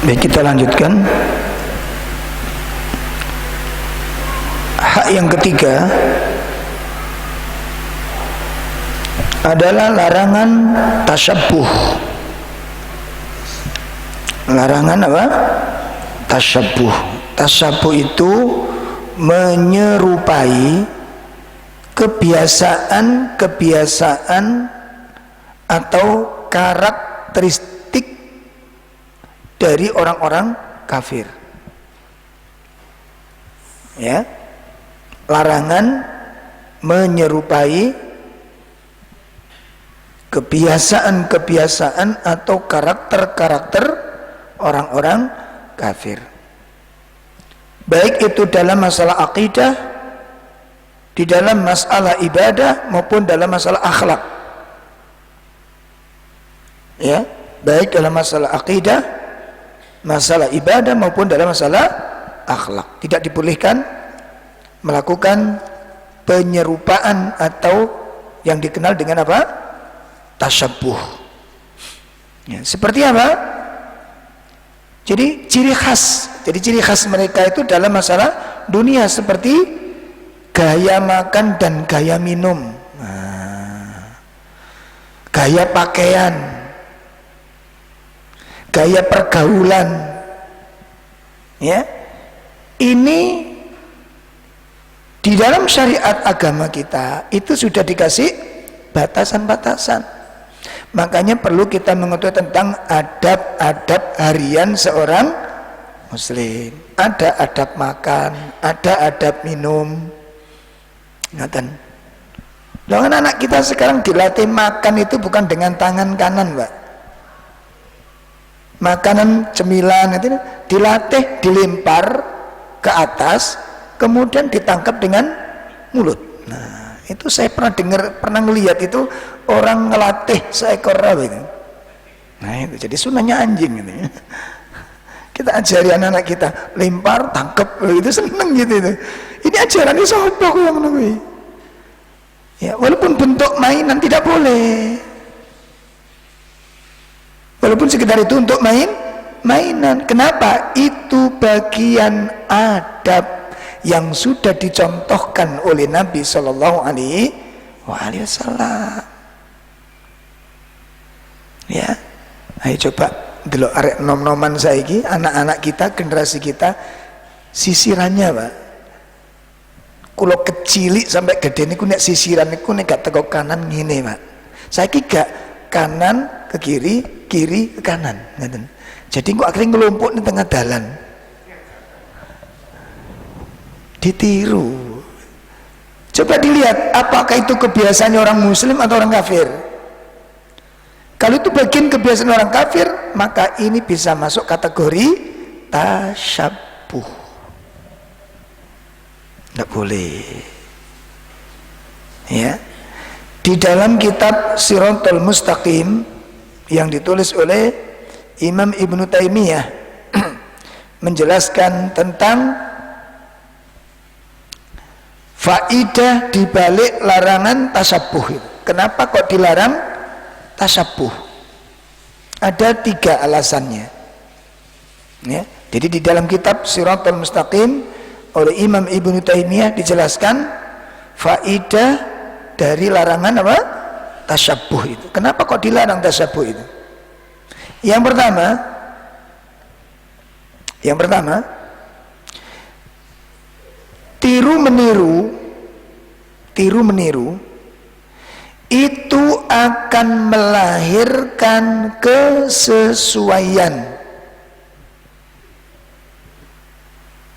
S1: Baik, kita lanjutkan. Hak yang ketiga adalah larangan tasyabbuh. Larangan apa? Tasyabbuh. Tasyabbuh itu menyerupai kebiasaan atau karakteristik dari orang-orang kafir. Ya. Larangan menyerupai kebiasaan atau karakter orang-orang kafir, baik itu dalam masalah akidah, di dalam masalah ibadah, maupun dalam masalah akhlak. Ya, baik dalam masalah akidah, masalah ibadah, maupun dalam masalah akhlak. Tidak dibolehkan melakukan penyerupaan atau yang dikenal dengan apa? Tasyabbuh. Ya, seperti apa? Jadi ciri khas mereka itu dalam masalah dunia seperti gaya makan dan gaya minum, gaya pakaian, gaya pergaulan. Ya, ini di dalam syariat agama kita itu sudah dikasih batasan-batasan. Makanya perlu kita mengetahui tentang adab-adab harian seorang muslim. Ada adab makan, ada adab minum. Ingatan. Jangan anak kita sekarang dilatih makan itu bukan dengan tangan kanan, Pak. Makanan cemilan itu dilatih dilempar ke atas, kemudian ditangkap dengan mulut. Nah, itu saya pernah ngelihat itu orang ngelatih seekor rawa itu. Nah, itu jadi sunahnya anjing ini. Kita ajari anak-anak kita, lempar, tangkap, itu seneng gitu itu. Ini ajaran itu sopo yang menunggu. Ya, walaupun bentuk mainan tidak boleh. Walaupun sekedar itu untuk mainan. Kenapa? Itu bagian adab yang sudah dicontohkan oleh Nabi Shallallahu Alaihi Wasallam. Ya, ayo coba delok arek nom-noman saiki, anak-anak kita, generasi kita, sisirannya, Pak. Kulo kecilik sampai gede niku nek sisiran niku nek gak teko kanan ngene, Pak. Saiki gak kanan ke kiri, kiri ke kanan, ngoten. Jadi kok akhirnya ngelumpuk di tengah dalan. Ditiru. Coba dilihat apakah itu kebiasaannya orang muslim atau orang kafir. Kalau itu bagian kebiasaan orang kafir, maka ini bisa masuk kategori tasyabbuh. Tidak boleh. Ya. Di dalam kitab Siratal Mustaqim yang ditulis oleh Imam Ibnu Taimiyah menjelaskan tentang faidah dibalik larangan tasyabbuh. Kenapa kok dilarang tasyabbuh? Ada 3 alasannya. Ya, jadi di dalam kitab Siratal Mustaqim oleh Imam Ibnu Taimiyah dijelaskan faidah dari larangan apa? Tasyabbuh itu. Kenapa kok dilarang tasyabbuh itu? Yang pertama, tiru meniru itu akan melahirkan kesesuaian.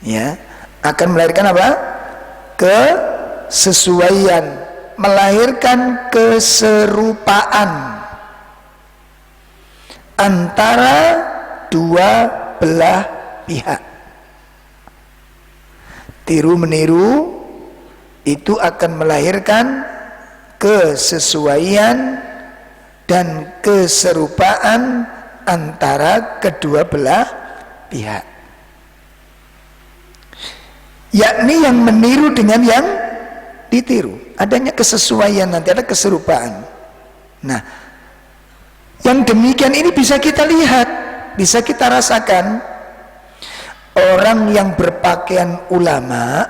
S1: Ya, akan melahirkan apa? Kesesuaian, melahirkan keserupaan antara dua belah pihak. Tiru meniru itu akan melahirkan kesesuaian dan keserupaan antara kedua belah pihak, yakni yang meniru dengan yang ditiru, adanya kesesuaian, nanti ada keserupaan. Nah, yang demikian ini bisa kita lihat bisa kita rasakan orang yang berpakaian ulama,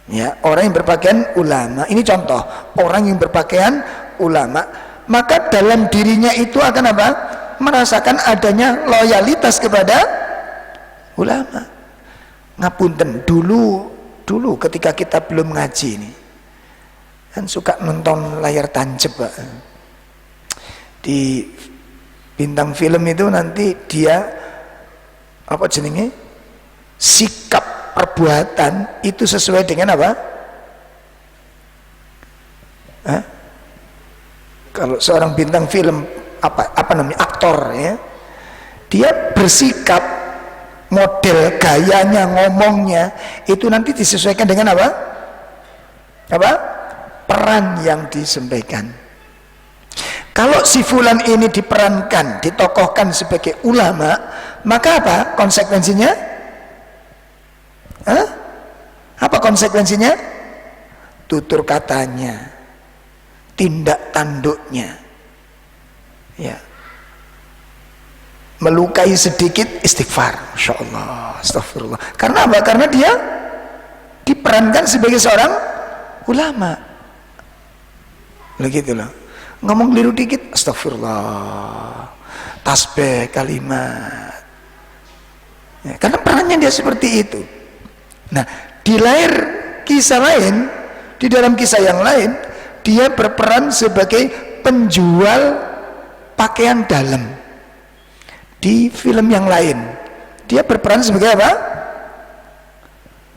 S1: ya, orang yang berpakaian ulama, ini contoh orang yang berpakaian ulama, maka dalam dirinya itu akan apa? Merasakan adanya loyalitas kepada ulama. Ngapunten, dulu ketika kita belum ngaji ini kan suka nonton layar tancap, Pak. Di bintang film itu nanti dia apa jenenge, sikap perbuatan itu sesuai dengan apa? Hah? Kalau seorang bintang film apa namanya, aktor, ya, dia bersikap, model gayanya, ngomongnya itu nanti disesuaikan dengan apa? Peran yang disampaikan. Kalau si fulan ini diperankan, ditokohkan sebagai ulama, maka apa konsekuensinya? Apa konsekuensinya? Tutur katanya, tindak tanduknya, ya, melukai sedikit istighfar, Masya Allah, astagfirullah. Karena apa? Karena dia diperankan sebagai seorang ulama. Begitu loh. Ngomong keliru dikit, astagfirullah, tasbih, kalimat, ya, karena perannya dia seperti itu. Nah, di lain kisah lain, di dalam kisah yang lain, dia berperan sebagai penjual pakaian dalam. Di film yang lain, dia berperan sebagai apa?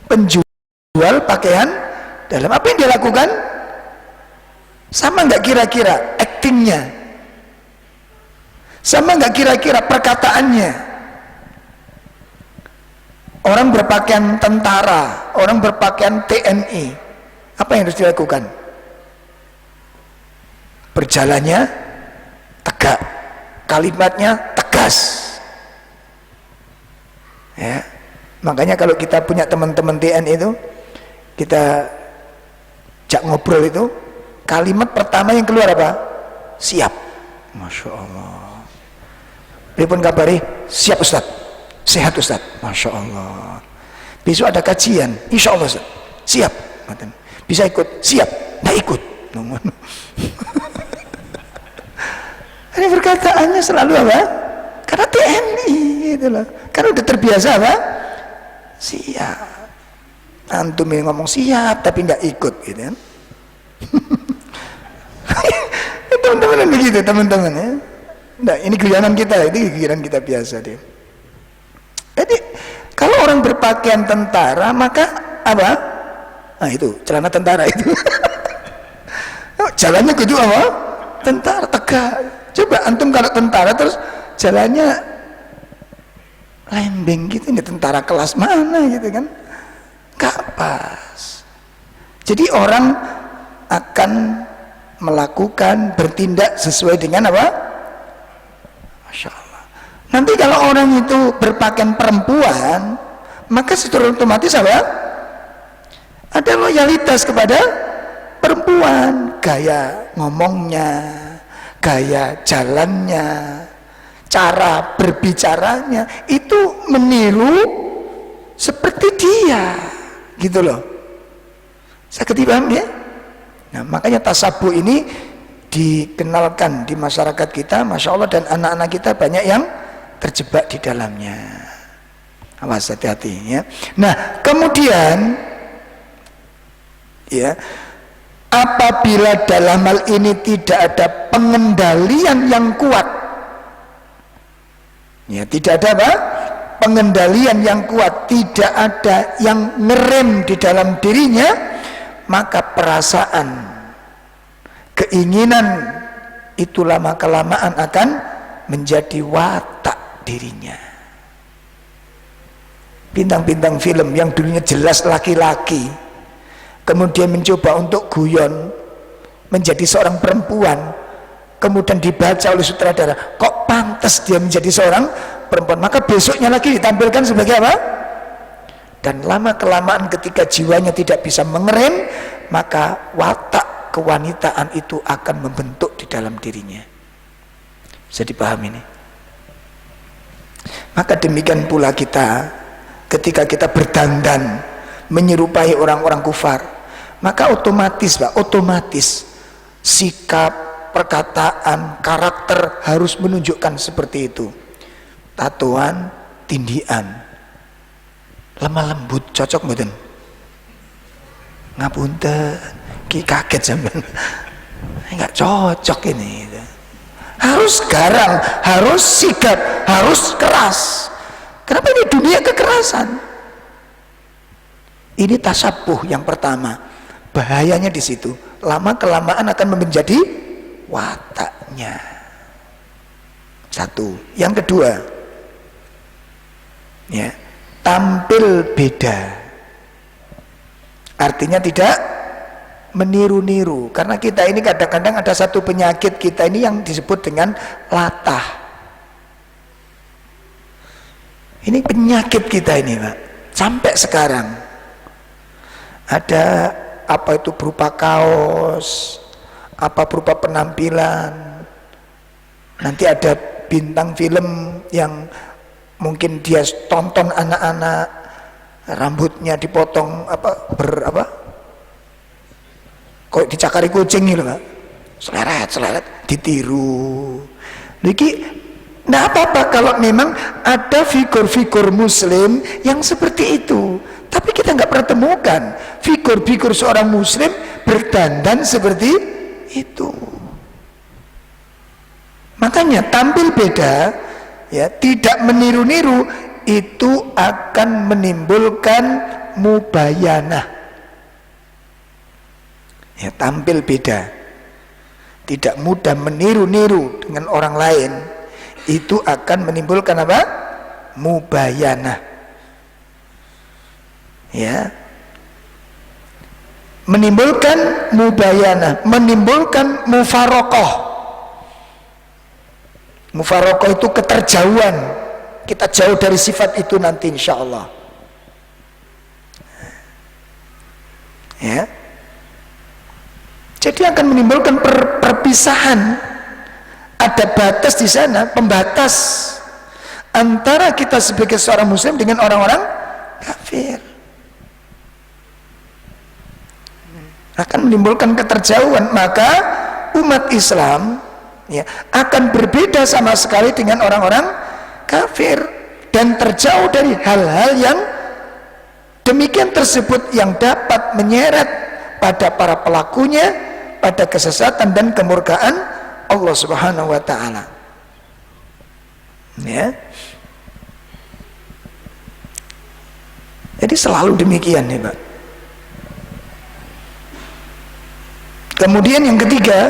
S1: Penjual pakaian dalam. Apa yang dia lakukan? Sama nggak kira-kira aktingnya? Sama nggak kira-kira perkataannya? Orang berpakaian tentara, orang berpakaian TNI, apa yang harus dilakukan? Berjalannya tegak, kalimatnya tegas, ya. Makanya kalau kita punya teman-teman TNI itu, kita jak ngobrol itu, kalimat pertama yang keluar apa? Siap. Masya Allah. Pripun kabari? Siap Ustaz. Sehat Ustaz. Masya Allah. Besok ada kajian, insya Allah Ustaz. Siap. Bisa ikut? Siap. Nggak ikut. Ini perkataannya selalu apa? Karena TNI gitu loh. Karena udah terbiasa apa? Siap. Antum ini ngomong siap tapi nggak ikut gitu kan. Teman-teman begitu, teman-teman, ya. Nah, ini guyonan kita, itu guyonan kita biasa deh. Jadi kalau orang berpakaian tentara, maka apa? Nah itu celana tentara itu. Jalannya kudu apa? Tentara, tegak. Coba antum kalau tentara terus jalannya lembeng gitu, ini tentara kelas mana gitu kan? Gak pas. Jadi orang akan melakukan, bertindak sesuai dengan apa? Masya Allah. Nanti kalau orang itu berpakaian perempuan, maka secara otomatis apa? Ada loyalitas kepada perempuan. Gaya ngomongnya, gaya jalannya, cara berbicaranya, itu meniru seperti dia, gitu loh. Saya paham ya? Nah, makanya tasabuh ini dikenalkan di masyarakat kita, Masya Allah, dan anak-anak kita banyak yang terjebak di dalamnya. Awas, hati-hati ya. Nah, kemudian ya, apabila dalam hal ini tidak ada pengendalian yang kuat, ya, tidak ada apa? Pengendalian yang kuat, tidak ada yang ngerem di dalam dirinya, maka perasaan, keinginan itu lama-kelamaan akan menjadi watak dirinya. Bintang-bintang film yang dulunya jelas laki-laki, kemudian mencoba untuk guyon menjadi seorang perempuan, kemudian dibaca oleh sutradara, kok pantas dia menjadi seorang perempuan, maka besoknya lagi ditampilkan sebagai apa? Dan lama-kelamaan ketika jiwanya tidak bisa mengerem, maka watak kewanitaan itu akan membentuk di dalam dirinya. Bisa dipahami ini? Maka demikian pula kita ketika kita berdandan menyerupai orang-orang kufar, maka otomatis Pak, otomatis sikap, perkataan, karakter harus menunjukkan seperti itu. Tatoan, tindian, lemah lembut, cocok mboten? Ngapunten, ki kaget sampean. Enggak cocok ini. Harus garang, harus sigap, harus keras. Kenapa ini dunia kekerasan? Ini tasabuh yang pertama. Bahayanya di situ. Lama kelamaan akan menjadi wataknya. Satu. Yang kedua, ya, tampil beda. Artinya tidak meniru-niru, karena kita ini kadang-kadang ada satu penyakit kita ini yang disebut dengan latah. Ini penyakit kita ini Pak, sampai sekarang ada apa itu berupa kaos, apa berupa penampilan. Nanti ada bintang film yang mungkin dia tonton anak-anak, rambutnya dipotong kok dicakari kucing gitu Pak, seleret ditiru. Niki nah apa-apa kalau memang ada figur-figur muslim yang seperti itu, tapi kita nggak pernah temukan figur-figur seorang muslim berdandan seperti itu. Makanya tampil beda, ya, tidak meniru-niru, itu akan menimbulkan mubayanah. Ya, tampil beda, tidak mudah meniru-niru dengan orang lain, itu akan menimbulkan apa? Mubayanah. Ya, menimbulkan mubayanah, menimbulkan mufarokoh. Mufarokoh itu keterjauhan, kita jauh dari sifat itu nanti insya Allah. Ya, jadi akan menimbulkan perpisahan. Ada batas di sana, pembatas antara kita sebagai seorang muslim dengan orang-orang kafir. Akan menimbulkan keterjauhan. Maka umat Islam, ya, akan berbeda sama sekali dengan orang-orang kafir dan terjauh dari hal-hal yang demikian tersebut yang dapat menyeret pada para pelakunya pada kesesatan dan kemurkaan Allah Subhanahu wa taala. Ya. Jadi selalu demikian ya, Pak. Kemudian yang ketiga,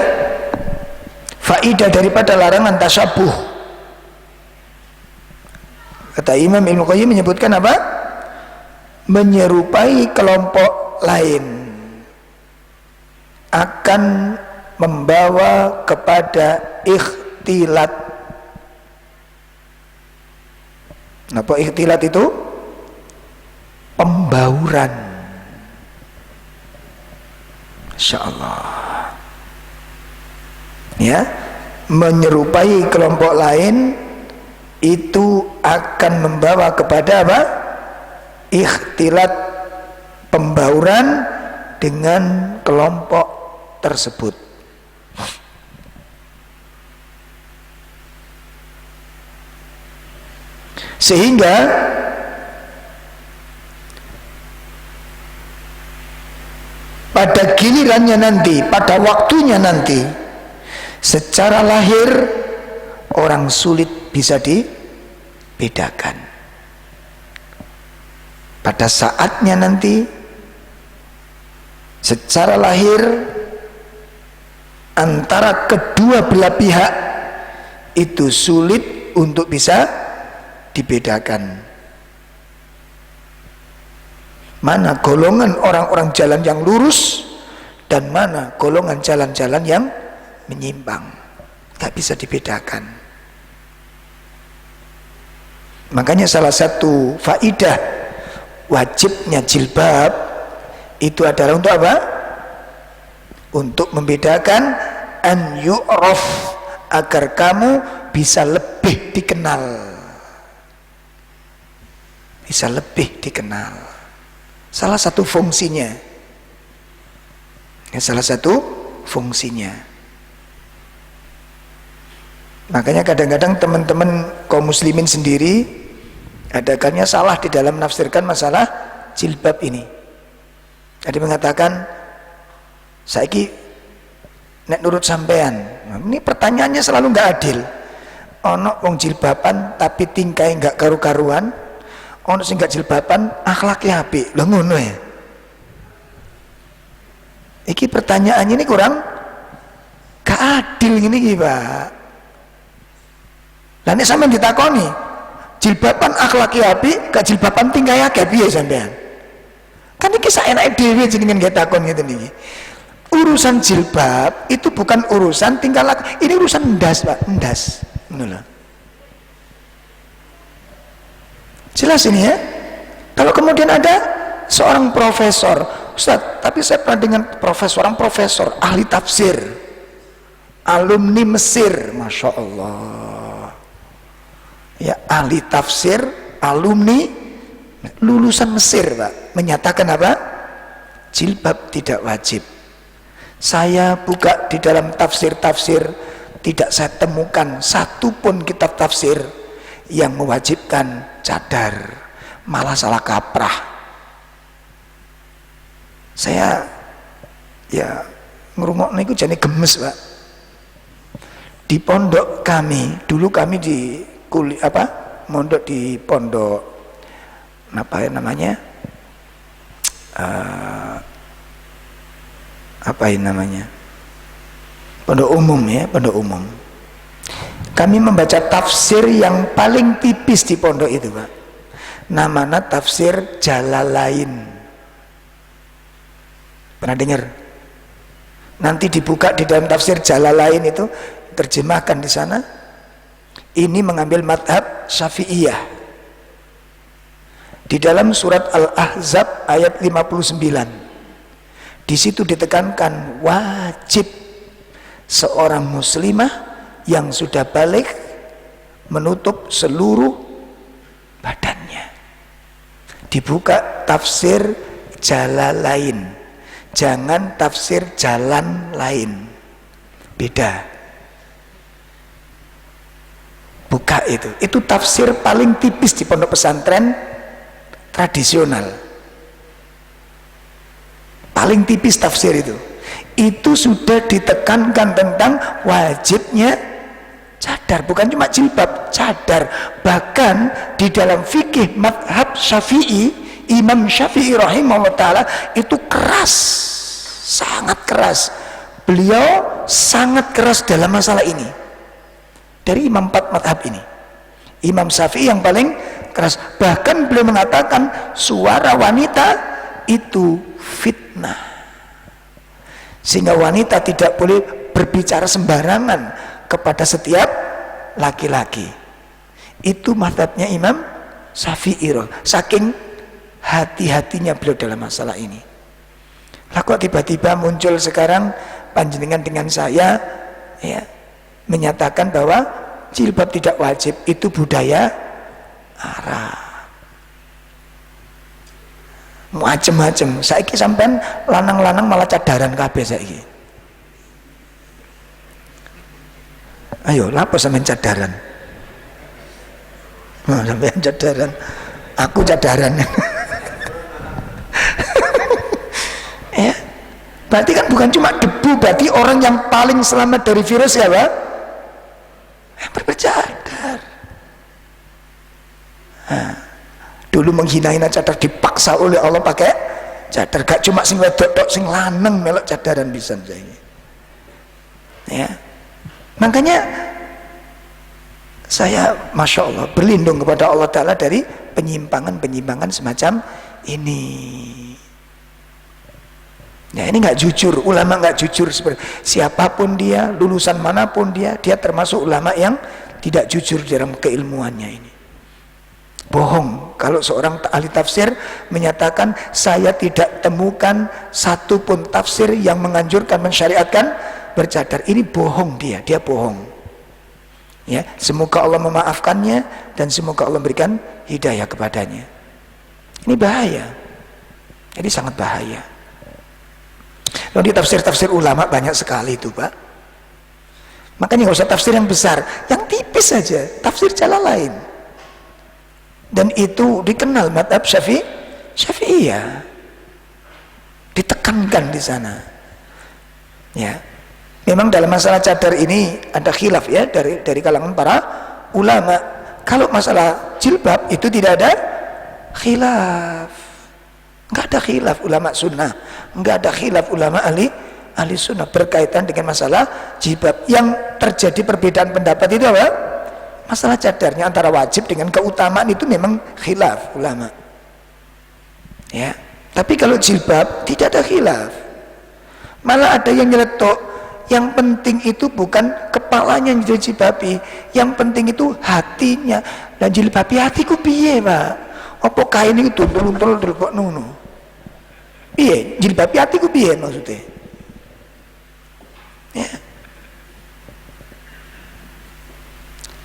S1: faidah daripada larangan tasyabuh. Kata Imam Ibnu Qayyim menyebutkan apa? Menyerupai kelompok lain akan membawa kepada ikhtilat. Apa ikhtilat itu? Pembauran. Insyaallah. Ya, menyerupai kelompok lain itu akan membawa kepada apa? Ikhtilat, pembauran dengan kelompok tersebut. Sehingga pada gilirannya nanti, pada waktunya nanti, secara lahir orang sulit bisa dibedakan. Pada saatnya nanti, secara lahir antara kedua belah pihak itu sulit untuk bisa dibedakan. Mana golongan orang-orang jalan yang lurus dan mana golongan jalan-jalan yang menyimpang, tak bisa dibedakan. Makanya salah satu faidah wajibnya jilbab itu adalah untuk apa? Untuk membedakan an yu'raf, agar kamu bisa lebih dikenal. bisa lebih dikenal. Salah satu fungsinya, ya, salah satu fungsinya. Makanya kadang-kadang teman-teman kaum muslimin sendiri adakannya salah di dalam menafsirkan masalah jilbab ini. Ada mengatakan, saiki nek nurut sampean, ini pertanyaannya selalu nggak adil. Ono wong jilbaban tapi tingkai nggak karu-karuan, ono sing nggak jilbaban akhlaknya apik. Lho ngono ya. Iki pertanyaannya ini kurang gak adil ini Pak. Lah nek sampean ditakoni, jilbaban akhlaknya apik, gak jilbaban tingkai akeh piye sampean? Kan iki saenake dhewe jenengan gak takon ngeten iki. Urusan jilbab itu bukan urusan tingkah laku, ini urusan ndas Pak, ndas. Ngono. Jelas ini ya. Kalau kemudian ada seorang profesor, Ustaz, tapi saya pernah dengan orang profesor ahli tafsir, alumni Mesir, masya Allah, ya ahli tafsir, alumni lulusan Mesir Pak, menyatakan apa? Jilbab tidak wajib. Saya buka di dalam tafsir-tafsir, tidak saya temukan satupun kitab tafsir yang mewajibkan cadar, malah salah kaprah. Saya ya ngrungokne iku jane gemes Pak. Di pondok kami, dulu kami di mondok di pondok apa namanya? Pondok umum ya, pondok umum. Kami membaca tafsir yang paling tipis di pondok itu Pak, namanya tafsir Jalalain. Pernah dengar? Nanti dibuka di dalam tafsir Jalalain itu, terjemahkan di sana, ini mengambil madhab Syafi'iyah. Di dalam surat Al-Ahzab ayat 59, di situ ditekankan wajib seorang muslimah yang sudah balik menutup seluruh badannya. Dibuka tafsir Jalalain, jangan tafsir jalan lain, beda. Buka itu tafsir paling tipis di pondok pesantren tradisional, paling tipis tafsir itu sudah ditekankan tentang wajibnya cadar, bukan cuma jilbab, cadar. Bahkan di dalam fikih madhab Syafi'i, Imam Syafi'i rahimahullah ta'ala itu keras, sangat keras. Beliau sangat keras dalam masalah ini. Dari imam 4 madhab ini, Imam Syafi'i yang paling keras. Bahkan beliau mengatakan suara wanita itu fitnah, sehingga wanita tidak boleh berbicara sembarangan kepada setiap laki-laki. Itu madhabnya Imam Syafi'i, saking hati-hatinya beliau dalam masalah ini. Lah kok tiba-tiba muncul sekarang panjenengan dengan saya ya menyatakan bahwa jilbab tidak wajib, itu budaya Arab. Macem-macem. Saiki sampean lanang-lanang malah cadaran kabeh saiki. Ayo, lapo sampean cadaran? Nah, sampean cadaran. Aku cadaran. Ya. Berarti kan bukan cuma debu, berarti orang yang paling selamat dari virus ya, Pak? Yang bercadar. Nah, dulu menghina-hina cadar dipaksa oleh Allah pakai cadar, gak cuma sing wedok tok, sing lanang melok cadaran pisan saiki. Ya. Makanya saya masya Allah berlindung kepada Allah Ta'ala dari penyimpangan-penyimpangan semacam ini. Ya, ini nggak jujur, ulama nggak jujur. Siapapun dia, lulusan manapun dia termasuk ulama yang tidak jujur dalam keilmuannya ini. Bohong kalau seorang ahli tafsir menyatakan saya tidak temukan satupun tafsir yang menganjurkan, mensyariatkan bercadar. Ini bohong, dia bohong. Ya, semoga Allah memaafkannya dan semoga Allah berikan hidayah kepadanya. Ini bahaya. Jadi sangat bahaya. Lalu di tafsir-tafsir ulama banyak sekali itu, Pak. Makanya nggak usah tafsir yang besar, yang tipis saja, tafsir Jalalain. Dan itu dikenal madhab Syafi'iyah. Ditekankan di sana. Ya. Memang dalam masalah cadar ini ada khilaf ya dari kalangan para ulama. Kalau masalah jilbab itu tidak ada khilaf. Enggak ada khilaf ulama sunnah, enggak ada khilaf ulama ahli sunnah berkaitan dengan masalah jilbab. Yang terjadi perbedaan pendapat itu apa? Masalah cadarnya antara wajib dengan keutamaan itu memang khilaf ulama. Ya. Tapi kalau jilbab tidak ada khilaf. Malah ada yang nyeletuk, yang penting itu bukan kepalanya yang dijilbabi, yang penting itu hatinya. Dan jilbabi hatiku piye, Pak? Apa kain itu tulung-tulung kok ngono? Piye? Jilbabi hatiku piye maksudnya? Ya.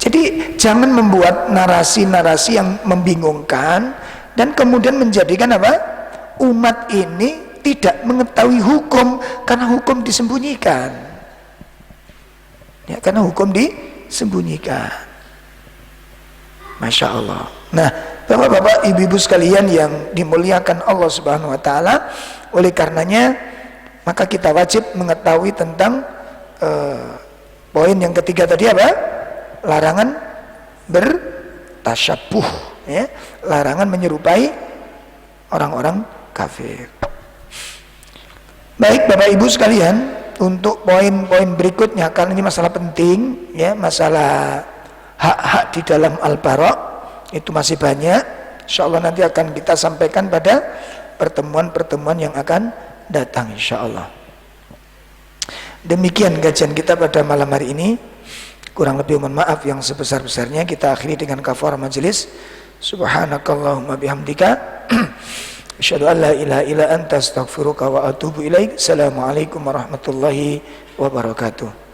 S1: Jadi jangan membuat narasi-narasi yang membingungkan dan kemudian menjadikan apa? Umat ini tidak mengetahui hukum karena hukum disembunyikan. Ya, karena hukum disembunyikan. Masya Allah. Nah, bapak-bapak, ibu-ibu sekalian yang dimuliakan Allah Subhanahu Wa Taala, oleh karenanya maka kita wajib mengetahui tentang poin yang ketiga tadi apa? Larangan bertasyabuh, ya, larangan menyerupai orang-orang kafir. Baik Bapak Ibu sekalian, untuk poin-poin berikutnya karena ini masalah penting ya, masalah hak-hak di dalam Al-Bara' itu masih banyak. Insyaallah nanti akan kita sampaikan pada pertemuan-pertemuan yang akan datang insyaallah. Demikian kajian kita pada malam hari ini. Kurang lebih mohon maaf yang sebesar-besarnya. Kita akhiri dengan kafarah majelis. Subhanakallahumma bihamdika asyhadu an la ilaha illa anta astaghfiruka wa atubu ilaik. Assalamualaikum warahmatullahi wabarakatuh.